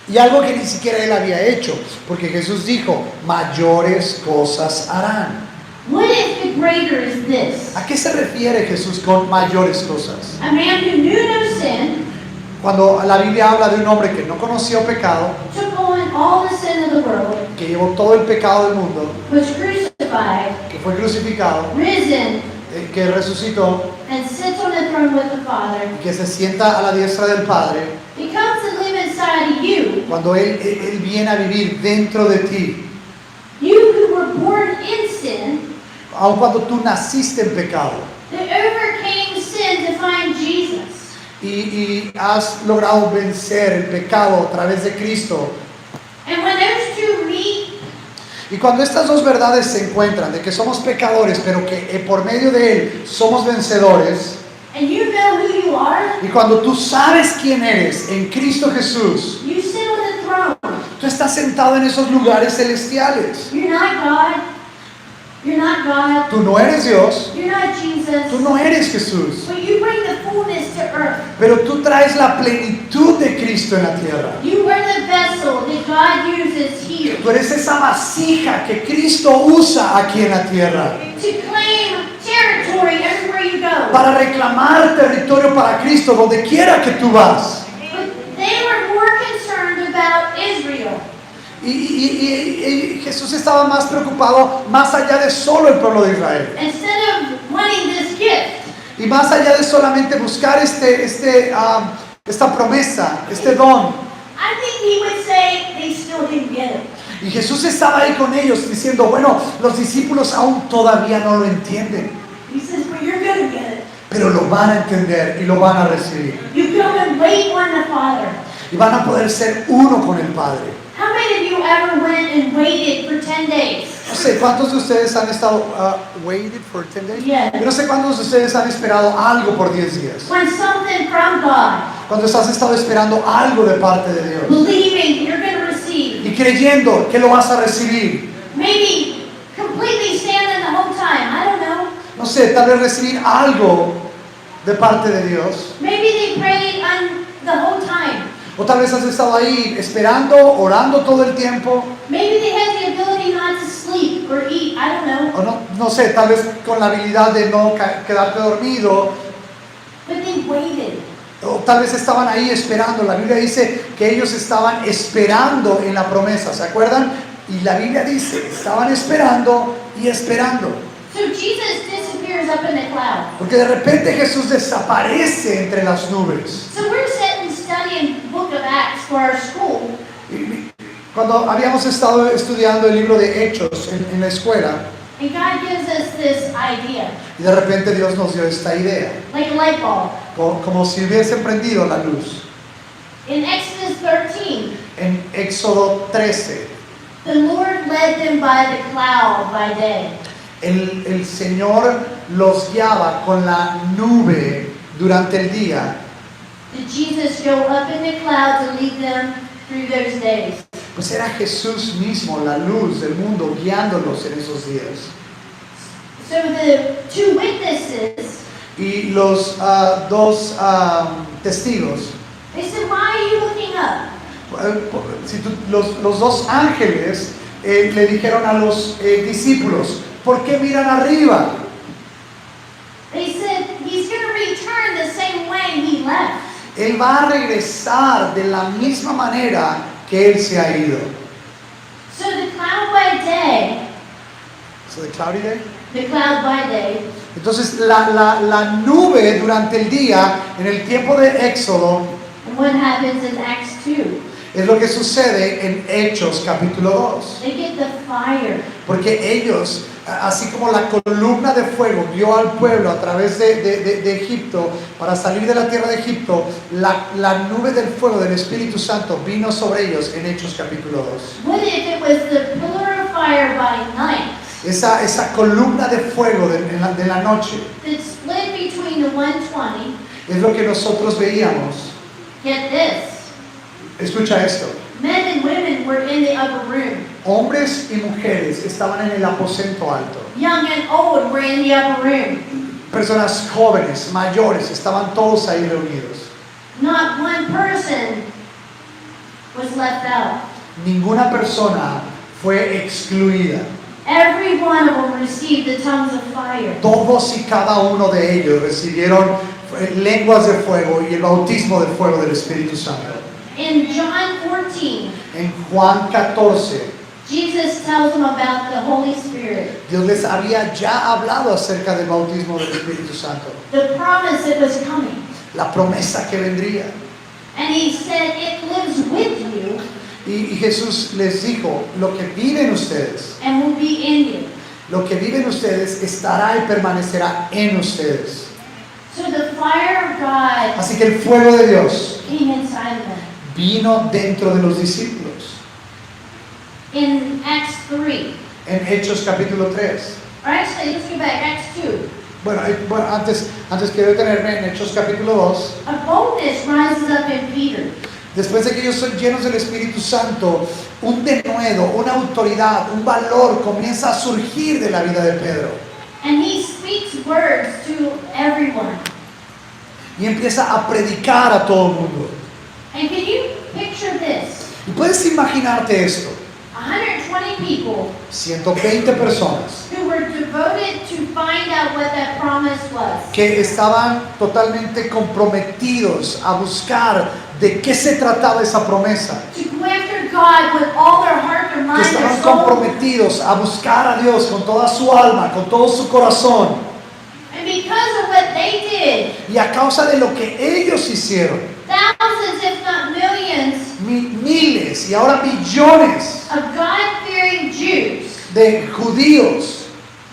Y algo que ni siquiera Él había hecho. Porque Jesús dijo, mayores cosas harán. What if the greater is this? ¿A qué se refiere Jesús con mayores cosas? A man who knew no sin Cuando la Biblia habla de un hombre que no conoció pecado, took on all the sin of the world, que llevó todo el pecado del mundo, was crucified, que fue crucificado, risen, que resucitó, and sits on the throne with the Father, que se sienta a la diestra del Padre, he comes to live inside of you. cuando Él viene a vivir dentro de ti, You who were born in sin, aun cuando tú naciste en pecado that overcame sin to find Jesus. y has logrado vencer el pecado a través de Cristo. And when those two meet, Y cuando estas dos verdades se encuentran, de que somos pecadores, pero que por medio de Él somos vencedores, and you know who you are, y cuando tú sabes quién eres en Cristo Jesús, you sit on the throne. tú estás sentado en esos lugares celestiales. You're not God. You're not God. Tú no eres Dios, You're not Jesus. tú no eres Jesús, But you bring the fullness to earth. pero tú traes la plenitud de Cristo en la tierra. You are the vessel that God uses here Tú eres esa vasija que Cristo usa aquí en la tierra to claim territory everywhere you go. para reclamar territorio para Cristo donde quiera que tú vas. But they were more concerned about Israel. Y Jesús estaba más preocupado más allá de solo el pueblo de Israel. Instead of wanting this gift, Y más allá de solamente buscar esta promesa, este don. I think he would say they still didn't get it. Y Jesús estaba ahí con ellos diciendo, bueno, los discípulos aún todavía no lo entienden. He says, pero lo van a entender y lo van a recibir. You come and wait on the Father. Y van a poder ser uno con el Padre. How many of you ever went and waited for 10 days? No sé, ¿cuántos de ustedes han estado waited for 10 days? Yeah. Yo no sé cuántos de ustedes han esperado algo por 10 días. When something from God, Cuando has estado esperando algo de parte de Dios. believing you're going to receive, Y creyendo que lo vas a recibir. maybe completely standing the whole time. I don't know. No sé, tal vez recibir algo de parte de Dios. Maybe they prayed on the whole time. O tal vez has estado ahí esperando, orando todo el tiempo. Maybe they had the ability not to sleep or eat. I don't know. O no sé, tal vez con la habilidad de no quedarte dormido. But they waited. O tal vez estaban ahí esperando. La Biblia dice que ellos estaban esperando en la promesa. ¿Se acuerdan? Y la Biblia dice, estaban esperando y esperando. So Jesus disappears up in the cloud. Porque de repente Jesús desaparece entre las nubes. So we're sitting studying the book of Acts for our school. Y cuando habíamos estado estudiando el libro de Hechos en la escuela, And God gives us this idea, y de repente Dios nos dio esta idea, like a light bulb. como si hubiese prendido la luz. In Exodus 13, En Éxodo 13, the Lord led them by the cloud by day. el Señor los guiaba con la nube durante el día. Did Jesus go up in the cloud to lead them through those days? Pues era Jesús mismo, la luz del mundo, guiándolos en esos días. So the two witnesses, Y los dos testigos, they said, why are you looking up? los dos ángeles le dijeron a los discípulos, ¿por qué miran arriba? They said, he's going to return the same way he left. Él va a regresar de la misma manera que Él se ha ido. So the cloud by day, So the cloudy day? the cloud by day, Entonces la nube durante el día, en el tiempo de Éxodo, and what happens in Acts 2? es lo que sucede en Hechos capítulo 2. They get the fire. Porque ellos, así como la columna de fuego guió al pueblo a través de Egipto, para salir de la tierra de Egipto, la nube del fuego del Espíritu Santo vino sobre ellos en Hechos capítulo 2. What if it was the pillar of fire by night Esa columna de fuego de la noche that split between the 120? es lo que nosotros veíamos. Get this. Escucha esto. Men and women were in the upper room. Hombres y mujeres estaban en el aposento alto. Young and old were in the upper room. Personas jóvenes, mayores, estaban todos ahí reunidos. Not one person was left out. Ninguna persona fue excluida. Every one of them received the tongues of fire. Todos y cada uno de ellos recibieron lenguas de fuego y el bautismo de fuego del Espíritu Santo. In John 14, En Juan 14, Jesus tells them about the Holy Spirit, Dios les había ya hablado acerca del bautismo del Espíritu Santo, the promise that was coming. la promesa que vendría. And he said, it lives with you Y Jesús les dijo, lo que viven ustedes, and will be in you. lo que viven ustedes estará y permanecerá en ustedes. So the fire of God Así que el fuego de Dios came inside of them. vino dentro de los discípulos. In Acts 3, En Hechos capítulo 3. or actually, let's go back, Acts 2. Bueno, antes quiero detenerme en Hechos capítulo 2. A boldness rises up in Peter. Después de que ellos son llenos del Espíritu Santo, un denuedo, una autoridad, un valor comienza a surgir de la vida de Pedro. And he speaks words to everyone. Y empieza a predicar a todo el mundo. And can you picture this? Y puedes imaginarte esto. 120 people 120 personas who were devoted to find out what that promise was. que estaban totalmente comprometidos a buscar de qué se trataba esa promesa. To go after God with all their heart, their Que mind, estaban their soul. comprometidos a buscar a Dios con toda su alma, con todo su corazón. And because of what they did, Y a causa de lo que ellos hicieron, thousands, if not millions, miles y ahora millones of God-fearing Jews, de judíos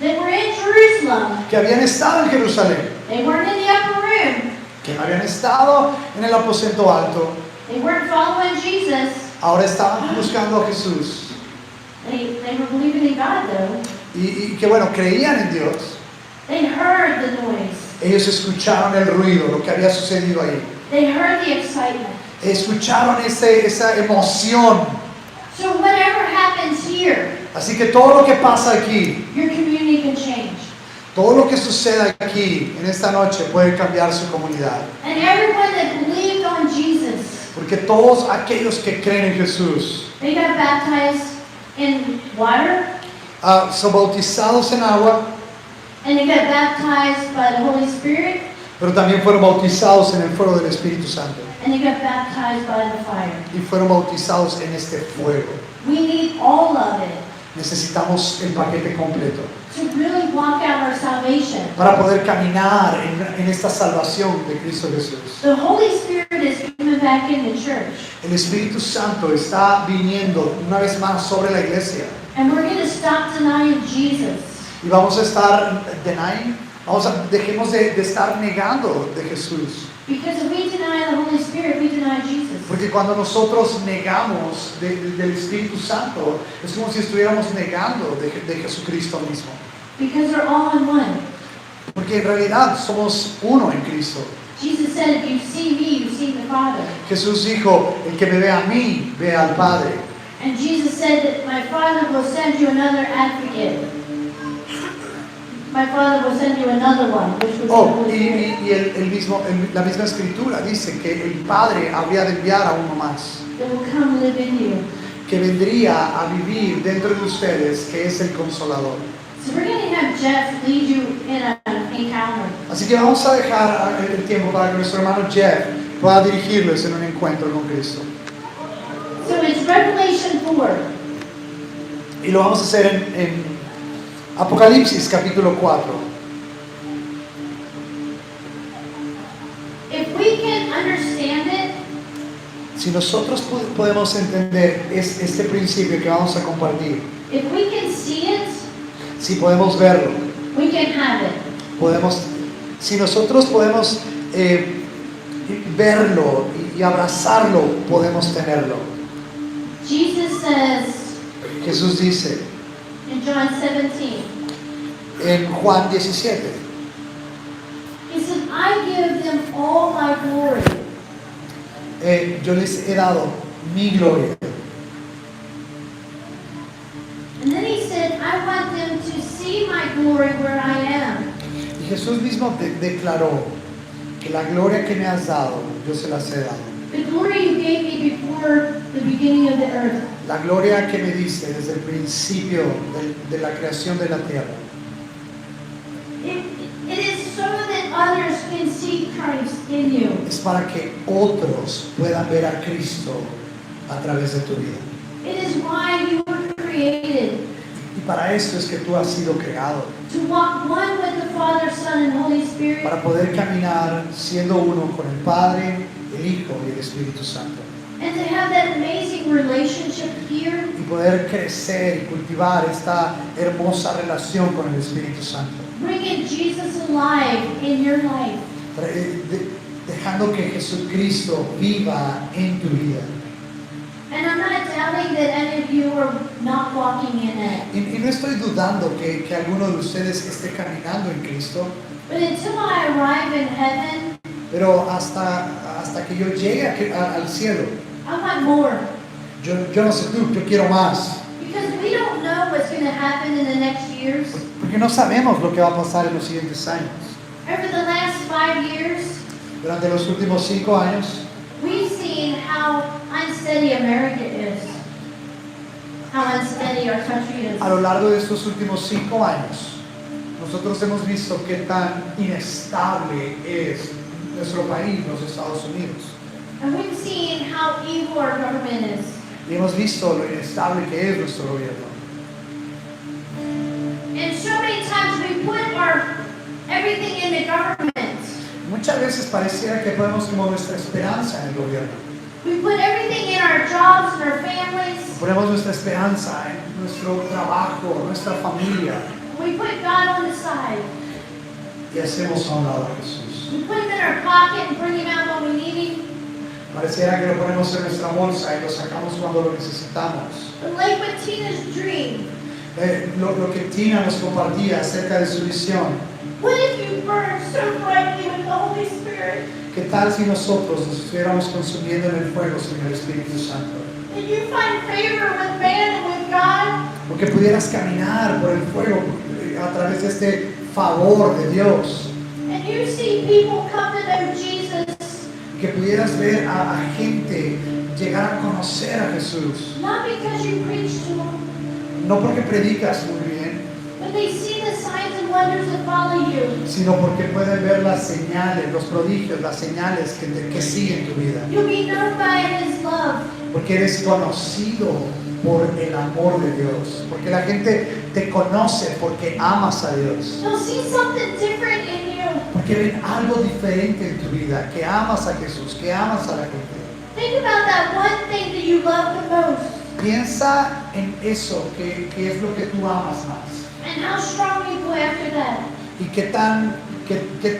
They were in Jerusalem. que habían estado en Jerusalén, They weren't in the upper room. que habían estado en el aposento alto, They weren't following Jesus. ahora estaban buscando a Jesús. They were believing in God though. Y que bueno, creían en Dios. They heard the noise. Ellos escucharon el ruido, lo que había sucedido ahí. They heard the excitement. Escucharon esa emoción. So whatever happens here, Así que todo lo que pasa aquí, your community can change. todo lo que suceda aquí en esta noche puede cambiar su comunidad. And everyone that believed on Jesus, Porque todos aquellos que creen en Jesús they got baptized in water, son bautizados en agua, and they got baptized by the Holy Spirit, pero también fueron bautizados en el fuego del Espíritu Santo. and they got baptized by the fire. Y fueron bautizados en este fuego. We need all of it Necesitamos el paquete completo to really walk out our salvation. para poder caminar en esta salvación de Cristo Jesús. The Holy Spirit is coming back in the church, El Espíritu Santo está viniendo una vez más sobre la iglesia and we're going to stop denying Jesus. y vamos a estar dejemos de estar negando de Jesús. Because if we deny the Holy Spirit, we deny Jesus. Porque cuando nosotros negamos del Espíritu Santo, es como si estuviéramos negando de Jesucristo mismo. Because they're all in one. Porque en realidad somos uno en Cristo. Jesus said, if you see me, you see the Father. Jesús dijo, el que me ve a mí, ve al Padre. And Jesus said that my Father will send you another advocate. My Father will send you another one, which was the Holy Spirit. Y la misma escritura dice que el Padre habría de enviar a uno más, That will come live in you. que vendría a vivir dentro de ustedes, que es el Consolador. So we're going to have Jeff lead you in an encounter. Así que vamos a dejar el tiempo para que nuestro hermano Jeff pueda dirigirles en un encuentro con Cristo. So it's Revelation 4. Y lo vamos a hacer en Apocalipsis capítulo 4. If we can understand it, Si nosotros podemos entender este principio que vamos a compartir, if we can see it, si podemos verlo, we can have it. si nosotros podemos verlo y abrazarlo, podemos tenerlo. Jesus says Jesús dice in John 17, en Juan 17, He said, I give them all my glory. yo les he dado mi gloria. And then He said, I want them to see my glory where I am. Y Jesús mismo declaró que la gloria que me has dado, yo se las he dado. The glory you gave me before the beginning of the earth. La gloria que me diste desde el principio de la creación de la tierra. It is so that others can see Christ in you. Es para que otros puedan ver a Cristo a través de tu vida. It is why you were created, Y para esto es que tú has sido creado, to walk one with the Father, Son, and Holy Spirit, para poder caminar siendo uno con el Padre, el Hijo y el Espíritu Santo. and to have that amazing relationship here. Y poder crecer y cultivar esta hermosa relación con el Espíritu Santo. Bringing Jesus alive in your life. Dejando que Jesucristo viva en tu vida. And I'm not doubting that any of you are not walking in it. Y no estoy dudando que alguno de ustedes esté caminando en Cristo, But until I arrive in heaven, pero hasta que yo llegue al cielo, I want more. yo no sé tú, yo quiero más. Because we don't know what's going to happen in the next years. Porque no sabemos lo que va a pasar en los siguientes años. Over the last 5 years, Durante los últimos 5 años, we've seen how unsteady America is. How unsteady our country is. a lo largo de estos últimos 5 años, nosotros hemos visto qué tan inestable es nuestro país, los Estados Unidos. And we've seen how evil our government is. Y hemos visto lo inestable que es nuestro gobierno. And so many times we put everything in the government. Muchas veces pareciera que ponemos como nuestra esperanza en el gobierno. We put everything in our jobs and our families. Ponemos nuestra esperanza en nuestro trabajo, nuestra familia. We put God on the side. y hacemos a un lado a Jesús. We put him in our pocket and bring him out when we need him. Pareciera que lo ponemos en nuestra bolsa y lo sacamos cuando lo necesitamos. But like with Tina's dream, Lo que Tina nos compartía acerca de su visión. what if you burn so brightly with the Holy Spirit ¿Qué tal si nosotros nos estuviéramos consumiendo en el fuego sin el Espíritu Santo? that you find favor with man and with God? O que pudieras caminar por el fuego a través de este favor de Dios. And you see people come to know Jesus, Que pudieras ver a gente llegar a conocer a Jesús. not because you preach to them, No porque predicas muy bien, but they see the signs and wonders that follow you. sino porque pueden ver las señales, los prodigios, las señales que siguen tu vida. You'll be known by his love. Porque eres conocido por el amor de Dios. Porque la gente te conoce porque amas a Dios. They'll see something different in you. Porque ven algo diferente en tu vida, que amas a Jesús, que amas a la gente. Think about that one thing that you love the most, Piensa en eso, que es lo que tú amas más. and how strong you go after that. Y qué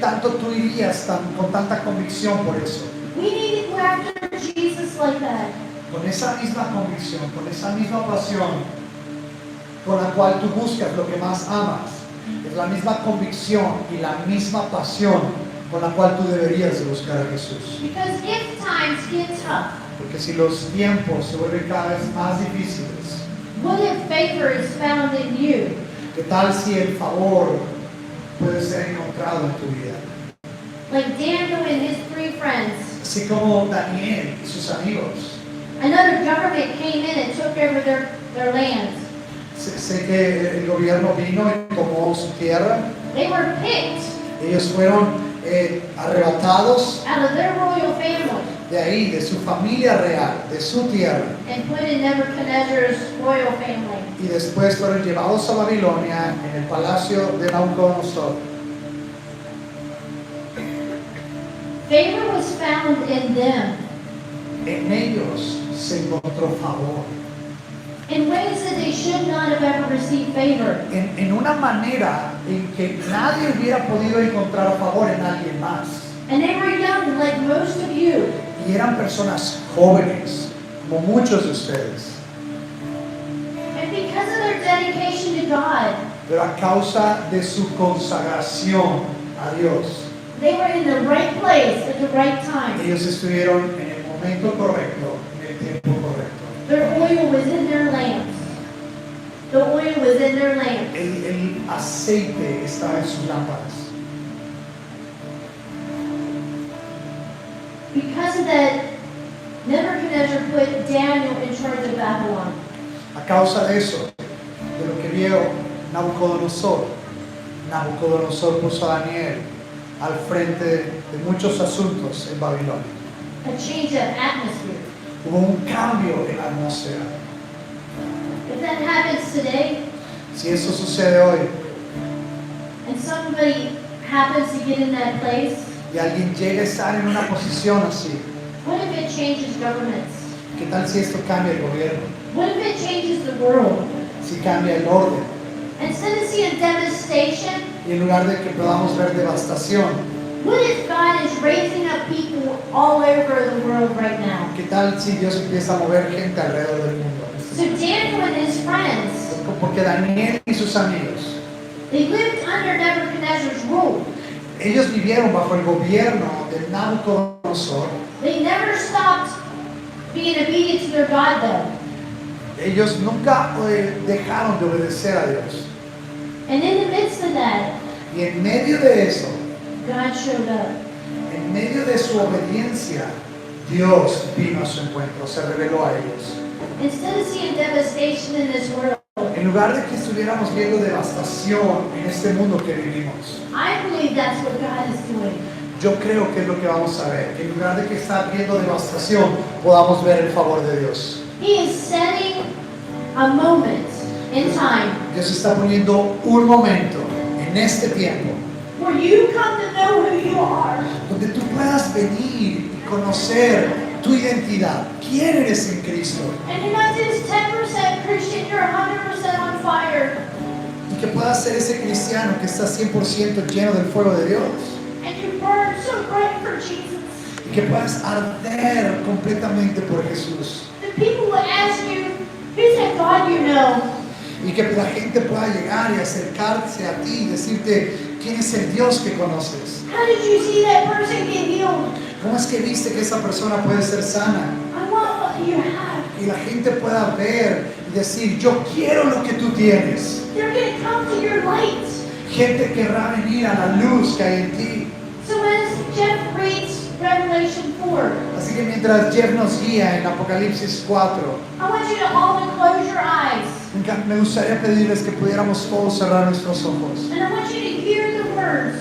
tanto tú irías con tanta convicción por eso. We need to go after Jesus like that. Con esa misma convicción, con esa misma pasión con la cual tú buscas lo que más amas. Es la misma convicción y la misma pasión con la cual tú deberías de buscar a Jesús. Because if times get tough, Porque si los tiempos se vuelven cada vez más difíciles, what if favor is found in you? ¿qué tal si el favor puede ser encontrado en tu vida? Like Daniel and his 3 friends. Así como Daniel y sus amigos. Another government came in and took over their lands. Sé que el gobierno vino y tomó su tierra. They were picked Ellos fueron arrebatados out of their royal family de ahí, de su familia real, de su tierra. and put in Nebuchadnezzar's royal family. Y después fueron llevados a Babilonia en el palacio de Nabucodonosor. Favor was found in them En ellos se encontró favor. in ways that they should not have ever received favor. En una manera en que nadie hubiera podido encontrar favor en alguien más. And they were young like most of you. Y eran personas jóvenes, como muchos de ustedes. And because of their dedication to God, Pero a causa de su consagración a Dios, they were in the right place at the right time. ellos estuvieron en el momento correcto, en el tiempo correcto. Their oil was in their lamps. The oil was in their lamps. El aceite estaba en sus lámparas. Because of that, Nebuchadnezzar put Daniel in charge of Babylon. A causa de eso, de lo que vio Nabucodonosor, Nabucodonosor puso a Daniel al frente de muchos asuntos en Babilonia. A change of atmosphere. Hubo un cambio en la atmósfera. If that happens today, Si eso sucede hoy and somebody happens to get in that place, y alguien llega a estar en una posición así, what if it changes governments? ¿qué tal si esto cambia el gobierno? What if it changes the world? Si cambia el orden. Instead of seeing devastation, Y en lugar de que podamos ver devastación, what if God is raising up people all over the world right now? ¿qué tal si Dios empieza a mover gente alrededor del mundo? So Daniel and his friends, Porque Daniel y sus amigos, they lived under Nebuchadnezzar's rule. ellos vivieron bajo el gobierno de Nabucodonosor. They never stopped being obedient to their God though. Ellos nunca dejaron de obedecer a Dios. And in the midst of that, Y en medio de eso, God showed up. en medio de su obediencia, Dios vino a su encuentro, se reveló a ellos. Instead of seeing devastation in this world, En lugar de que estuviéramos viendo devastación en este mundo que vivimos, I believe that's what God is doing. yo creo que es lo que vamos a ver. Que en lugar de que estar viendo devastación, podamos ver el favor de Dios. He is setting a moment in time Dios está poniendo un momento en este tiempo where you come to know who you are. donde tú puedas venir y conocer tu identidad, quién eres en Cristo, And you're not just 10% Christian, you're 100% on fire. y que puedas ser ese cristiano que está 100% lleno del fuego de Dios. And you burn so bright for Jesus. Y que puedas arder completamente por Jesús. The people will ask you, who's that God you know? Y que la gente pueda llegar y acercarse a ti y decirte quién es el Dios que conoces. How did you see that person get healed? ¿Cómo es que viste que esa persona puede ser sana? I want what you have. Y la gente pueda ver y decir, yo quiero lo que tú tienes. They're going to come to your light. Gente querrá venir a la luz que hay en ti. So as Jeff reads Revelation 4, Así que mientras Jeff nos guía en Apocalipsis 4, I want you to all to close your eyes. me gustaría pedirles que pudiéramos todos cerrar nuestros ojos. And I want you to hear the words.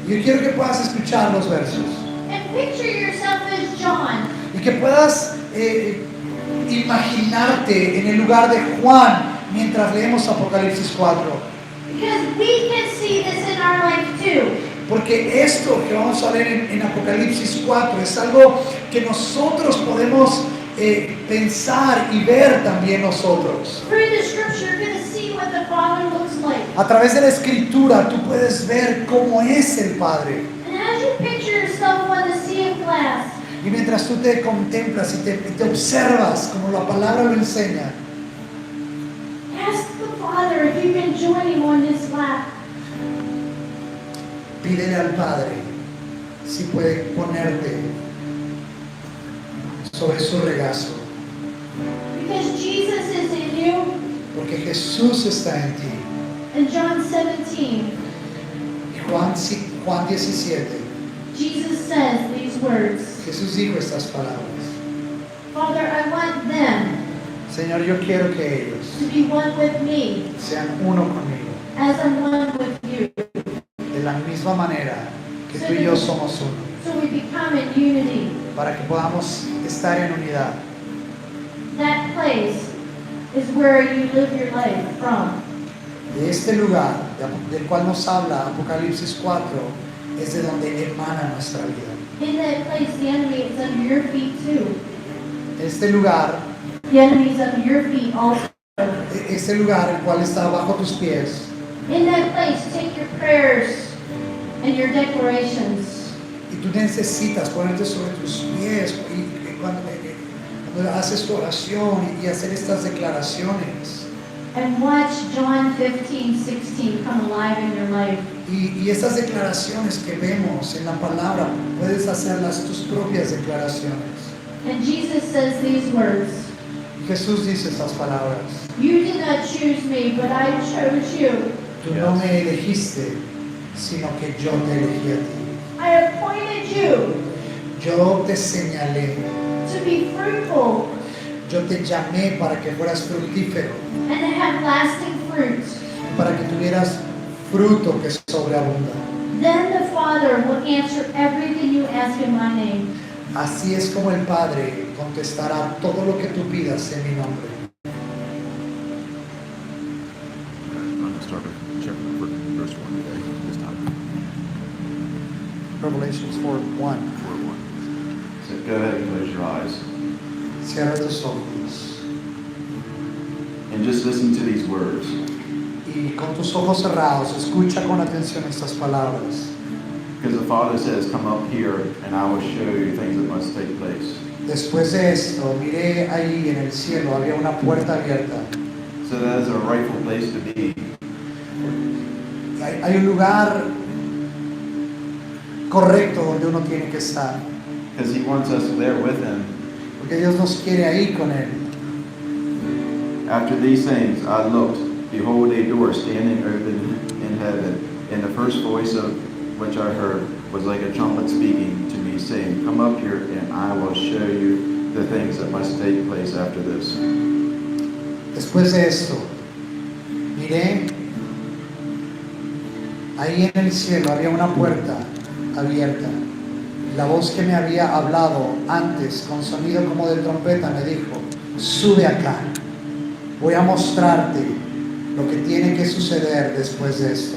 Yo quiero que puedas escuchar los versos And picture yourself as John. y que puedas imaginarte en el lugar de Juan mientras leemos Apocalipsis 4. Because we can see this in our life too. Porque esto que vamos a ver en Apocalipsis 4 es algo que nosotros podemos pensar y ver también nosotros. Through the scripture, you're going to see what the Father looks like. A través de la escritura tú puedes ver cómo es el Padre. And as you picture yourself on the sea of glass, Y mientras tú te contemplas y te observas como la palabra lo enseña, ask the Father if you can join him on his lap. pídele al Padre si puede ponerte sobre su regazo. Because Jesus is in you. Porque Jesús está en ti. In John 17, Y Juan 17, Jesus says these words. Jesús dijo estas palabras. Father, I want them Señor, yo quiero que ellos to be one with me sean uno conmigo. as I'm one with you. De la misma manera que tú y yo somos uno. So we become in unity. Para que podamos estar en unidad. That place is where you live your life from. De este lugar del cual nos habla Apocalipsis 4 es de donde emana nuestra vida. In that place, the enemy is under your feet too. Este lugar, The enemy is under your feet also. este lugar el cual está bajo tus pies, In that place, take your prayers and your declarations. y tú necesitas ponerte sobre tus pies y cuando haces tu oración y hacer estas declaraciones. And watch John 15:16 come alive in your life. Y estas declaraciones que vemos en la palabra, puedes hacerlas tus propias declaraciones. And Jesus says these words. Y Jesús dice estas palabras. You did not choose me, but I chose you. Tú no me elegiste, sino que yo te elegí a ti. I appointed you Yo te señalé, to be fruitful yo te llamé para que fueras fructífero, and to have lasting fruit. para que tuvieras fruto que sobreabunda. Then the Father will answer everything you ask in my name. Así es como el Padre contestará todo lo que tú pidas en mi nombre. I'm going to start with chapter verse 1 today, this time. Revelations 4:1. 4:1. So go ahead and close your eyes Cierra tus ojos and just listen to these words. y con tus ojos cerrados escucha con atención estas palabras. Because the Father says, come up here and I will show you things that must take place. Después de esto, miré ahí en el cielo, había una puerta abierta. So that is a rightful place to be. Hay un lugar correcto donde uno tiene que estar. Because He wants us there with Him. Porque Dios nos quiere ahí con Él. After these things I looked, behold a door standing open in heaven, and the first voice of which I heard was like a trumpet speaking to me, saying, come up here and I will show you the things that must take place after this. Después de esto, miré, ahí en el cielo había una puerta abierta. La voz que me había hablado antes con sonido como de trompeta me dijo, sube acá, voy a mostrarte lo que tiene que suceder después de esto.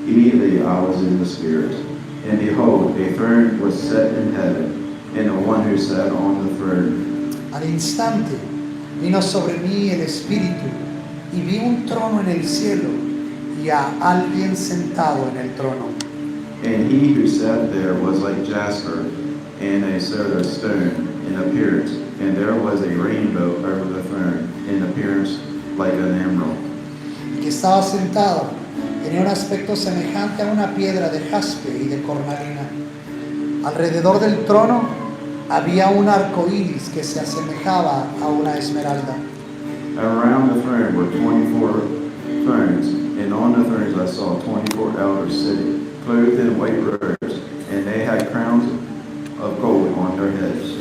Immediately I was in the Spirit, and behold, a throne was set in heaven, and the one who sat on the throne. Al instante vino sobre mí el Espíritu y vi un trono en el cielo y a alguien sentado en el trono. And he who sat there was like jasper and a sort of stone in appearance, and there was a rainbow over the throne in appearance like an emerald. El que estaba sentado tenía un aspecto semejante a una piedra de jaspe y de cornalina. Alrededor del trono había un arco iris que se asemejaba a una esmeralda. Around the throne were 24 thrones, and on the thrones I saw 24 elders sitting, clothed in white robes, and they had crowns of gold on their heads.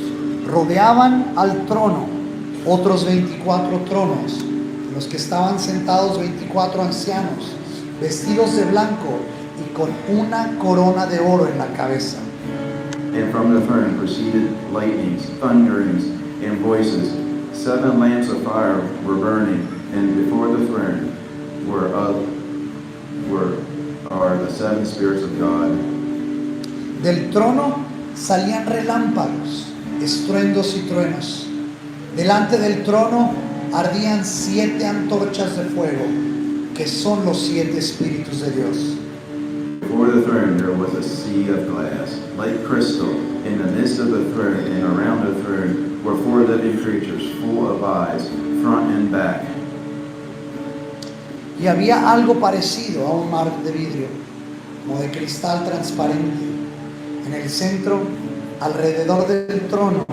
Rodeaban al trono otros 24 tronos, en los que estaban sentados 24 ancianos, vestidos de blanco y con una corona de oro en la cabeza. And from the throne proceeded lightnings, thunderings, and voices. 7 lamps of fire were burning, and before the throne are the 7 spirits of God. Del trono salían relámpagos, estruendos y truenos. Delante del trono ardían 7 antorchas de fuego, que son los 7 espíritus de Dios. Before the throne there was a sea of glass, like crystal. In the midst of the throne and around the throne were 4 living creatures, full of eyes, front and back. Y había algo parecido a un mar de vidrio, como de cristal transparente. En el centro, alrededor del trono,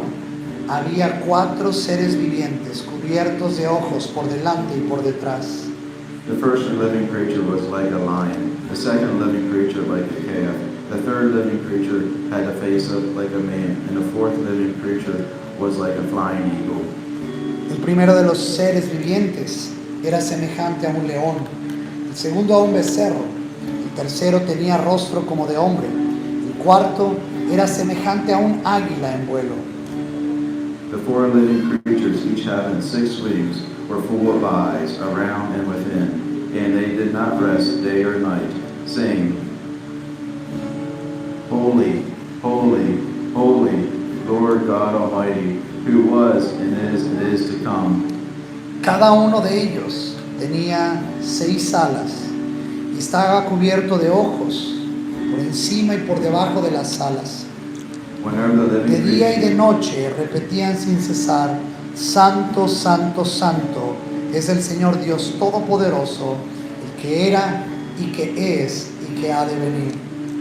había 4 seres vivientes cubiertos de ojos por delante y por detrás. The first living creature was like a lion, the second living creature like a calf, the third living creature had the face like a man, and the fourth living creature was like a flying eagle. El primero de los seres vivientes era semejante a un león, el segundo a un becerro, el tercero tenía rostro como de hombre, el cuarto era semejante a un águila en vuelo. The 4 living creatures, each having 6 wings, were full of eyes around and within, and they did not rest day or night, saying, Holy, holy, holy, Lord God Almighty, who was and is to come. Cada uno de ellos tenía 6 alas y estaba cubierto de ojos por encima y por debajo de las alas. Whenever the De living día y de creatures, noche repetían sin cesar, Santo, Santo, Santo es el Señor Dios Todopoderoso, el que era y que es y que ha de venir.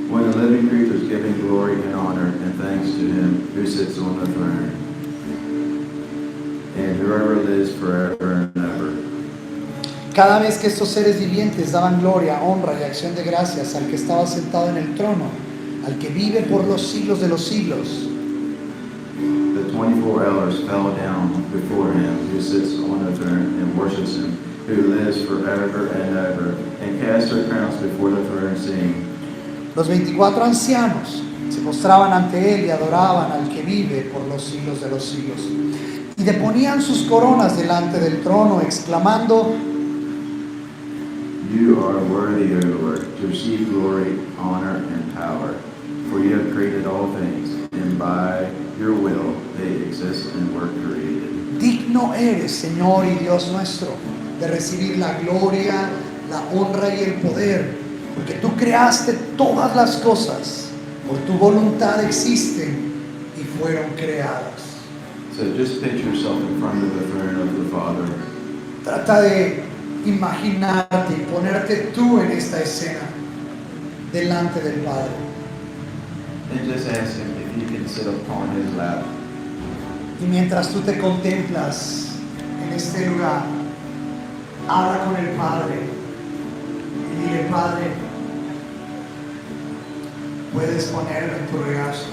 when the living creatures giving glory and honor and thanks to him who sits on the throne, and whoever lives forever and ever. Cada vez que estos seres vivientes daban gloria, honra y acción de gracias al que estaba sentado en el trono, al que vive por los siglos de los siglos, The 24 elders fell down before him who sits on the throne and worships him, who lives forever and ever, and cast their crowns before the throne, saying, los 24 ancianos se postraban ante él y adoraban al que vive por los siglos de los siglos. Y deponían sus coronas delante del trono, exclamando, You are worthy, O Lord, to receive glory, honor, and power, for you have created all things, and by your will they exist and were created. digno eres, Señor y Dios nuestro, de recibir la gloria, la honra y el poder, porque tú creaste todas las cosas, por tu voluntad existen y fueron creadas. So just picture yourself in front of the throne of the Father. Trata de imaginarte y ponerte tú en esta escena delante del Padre. And just ask him if you can sit upon his lap. Y mientras tú te contemplas en este lugar, habla con el Padre y dile, Padre, puedes ponerme en tu regazo.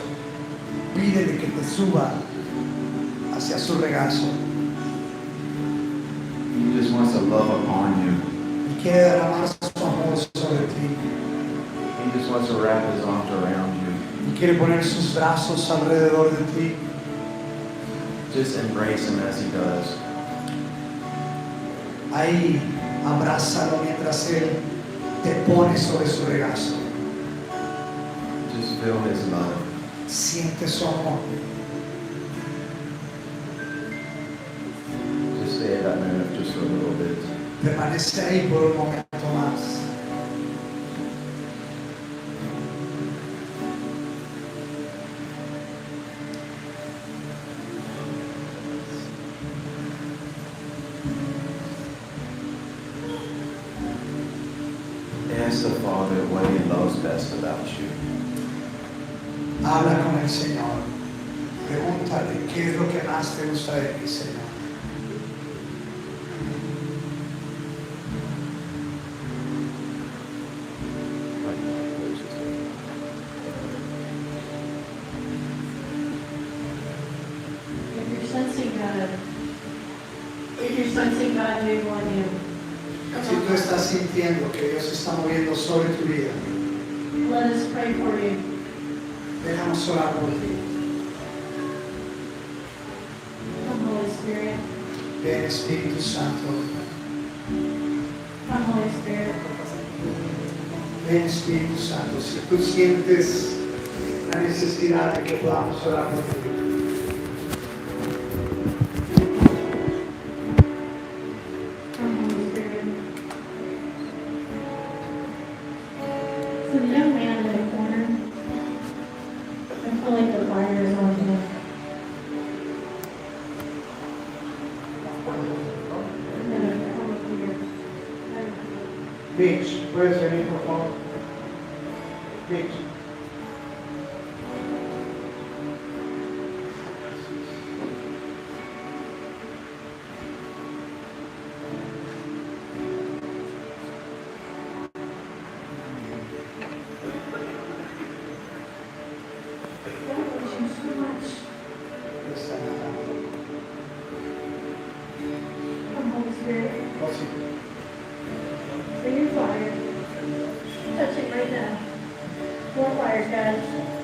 Pídele que te suba hacia su regazo. He just wants to love upon you. Y quiere derramar su amor sobre ti. He just wants to wrap his arms around you. Y quiere poner sus brazos alrededor de ti. Just embrace him as he does. Ahí, abrázalo mientras Él te pone sobre su regazo. Just feel his love. Siente su amor. Just stay at that moment just for a little bit. Permanece ahí por un momento más. Ask the Father what He loves best about you. Habla con el Señor. Pregúntale, ¿qué es lo que más te gusta de ti, Señor? If you're sensing God move on you, Si tú estás sintiendo que Dios está moviendo sobre tu vida, let us pray for you. déjanos orar por ti. Come, Holy Spirit. Ven, Espíritu Santo. Come, Holy Spirit. Ven, Espíritu Santo. Si tú sientes la necesidad de que podamos orar por ti, Come, Holy Spirit. So the young man in the corner, I feel like the fire is on him. I'm gonna come up here. Mitch, ¿puedes venir, por favor? Mitch. Come, Holy Spirit. Oh, sí. Bring your fire. Touch it right now. More fire, God.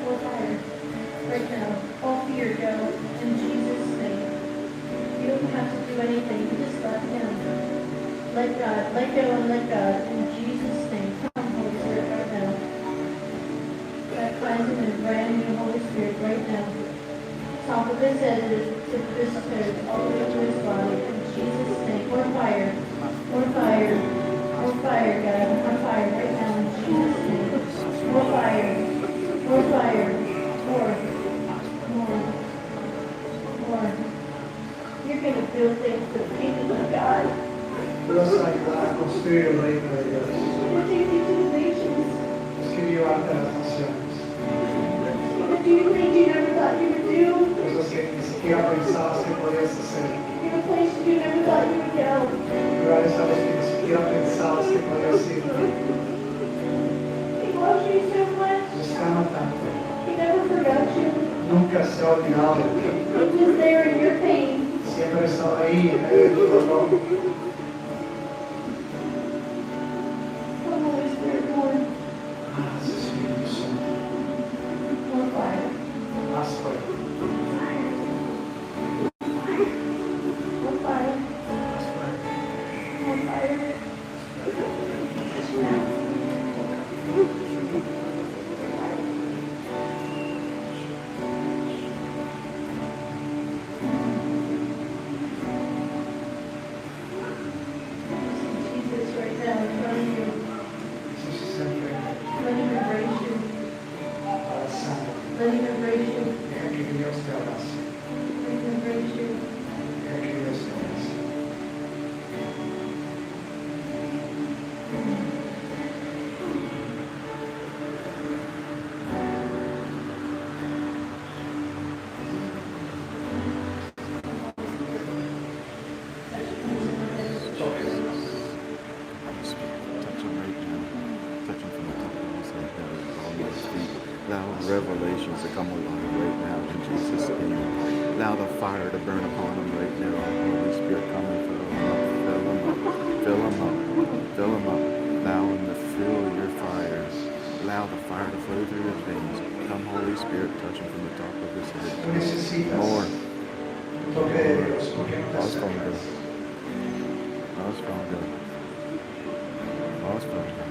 More fire. Right now. All fear go. In Jesus' name. You don't have to do anything. You just let Him. Let God. Let go and let God. In Jesus' name. Come, Holy Spirit, right now. Baptize Him in brand new Holy Spirit right now. Top of His head to His toes. All the way to His body. In Jesus' name. More fire. More fire. More fire, God. More fire right now in Jesus' name. More fire. More fire. More. More. More. You're going to feel things for the kingdom of God. Tú vas a ayudar a construir el reino de Dios. He's going to take you to the nations. Es que llevarte a las naciones. He's going to do things you never thought you would do. Cosas que ni siquiera pensabas que podías hacer. You're in places you never thought you would go. Lugares a los que ni siquiera pensabas que podías ir. He loves you so much. Nos ama tanto. He never forgot you. Nunca se ha olvidado de ti. He was there in your pain. Siempre estaba ahí en medio de tu dolor. Come, Holy Spirit, more. Más Espíritu Santo. More fire. Más fuerte. More fire. Más fuerte. More fire. Jesus right now in front of you. Jesús está enfrente. Let Him embrace you. Abrazando. Let Him embrace you. Deja que Dios te abrace. Let Him embrace you. Deja que Dios te abrace. Touch him right now. Touch him from the top of his head down to all his feet. Allow revelations to come alive right now in Jesus' name. Allow the fire to burn upon him right now. Holy Spirit, come and fill him up. Fill him up. Fill him up. Fill him up. Allow him to fill your fire. Allow the fire to flow through his veins. Come, Holy Spirit, touch him from the top of his Tú head. necesitas More. un toque de Dios porque no te Más fuego. acercas. Más fuego. Más fuego.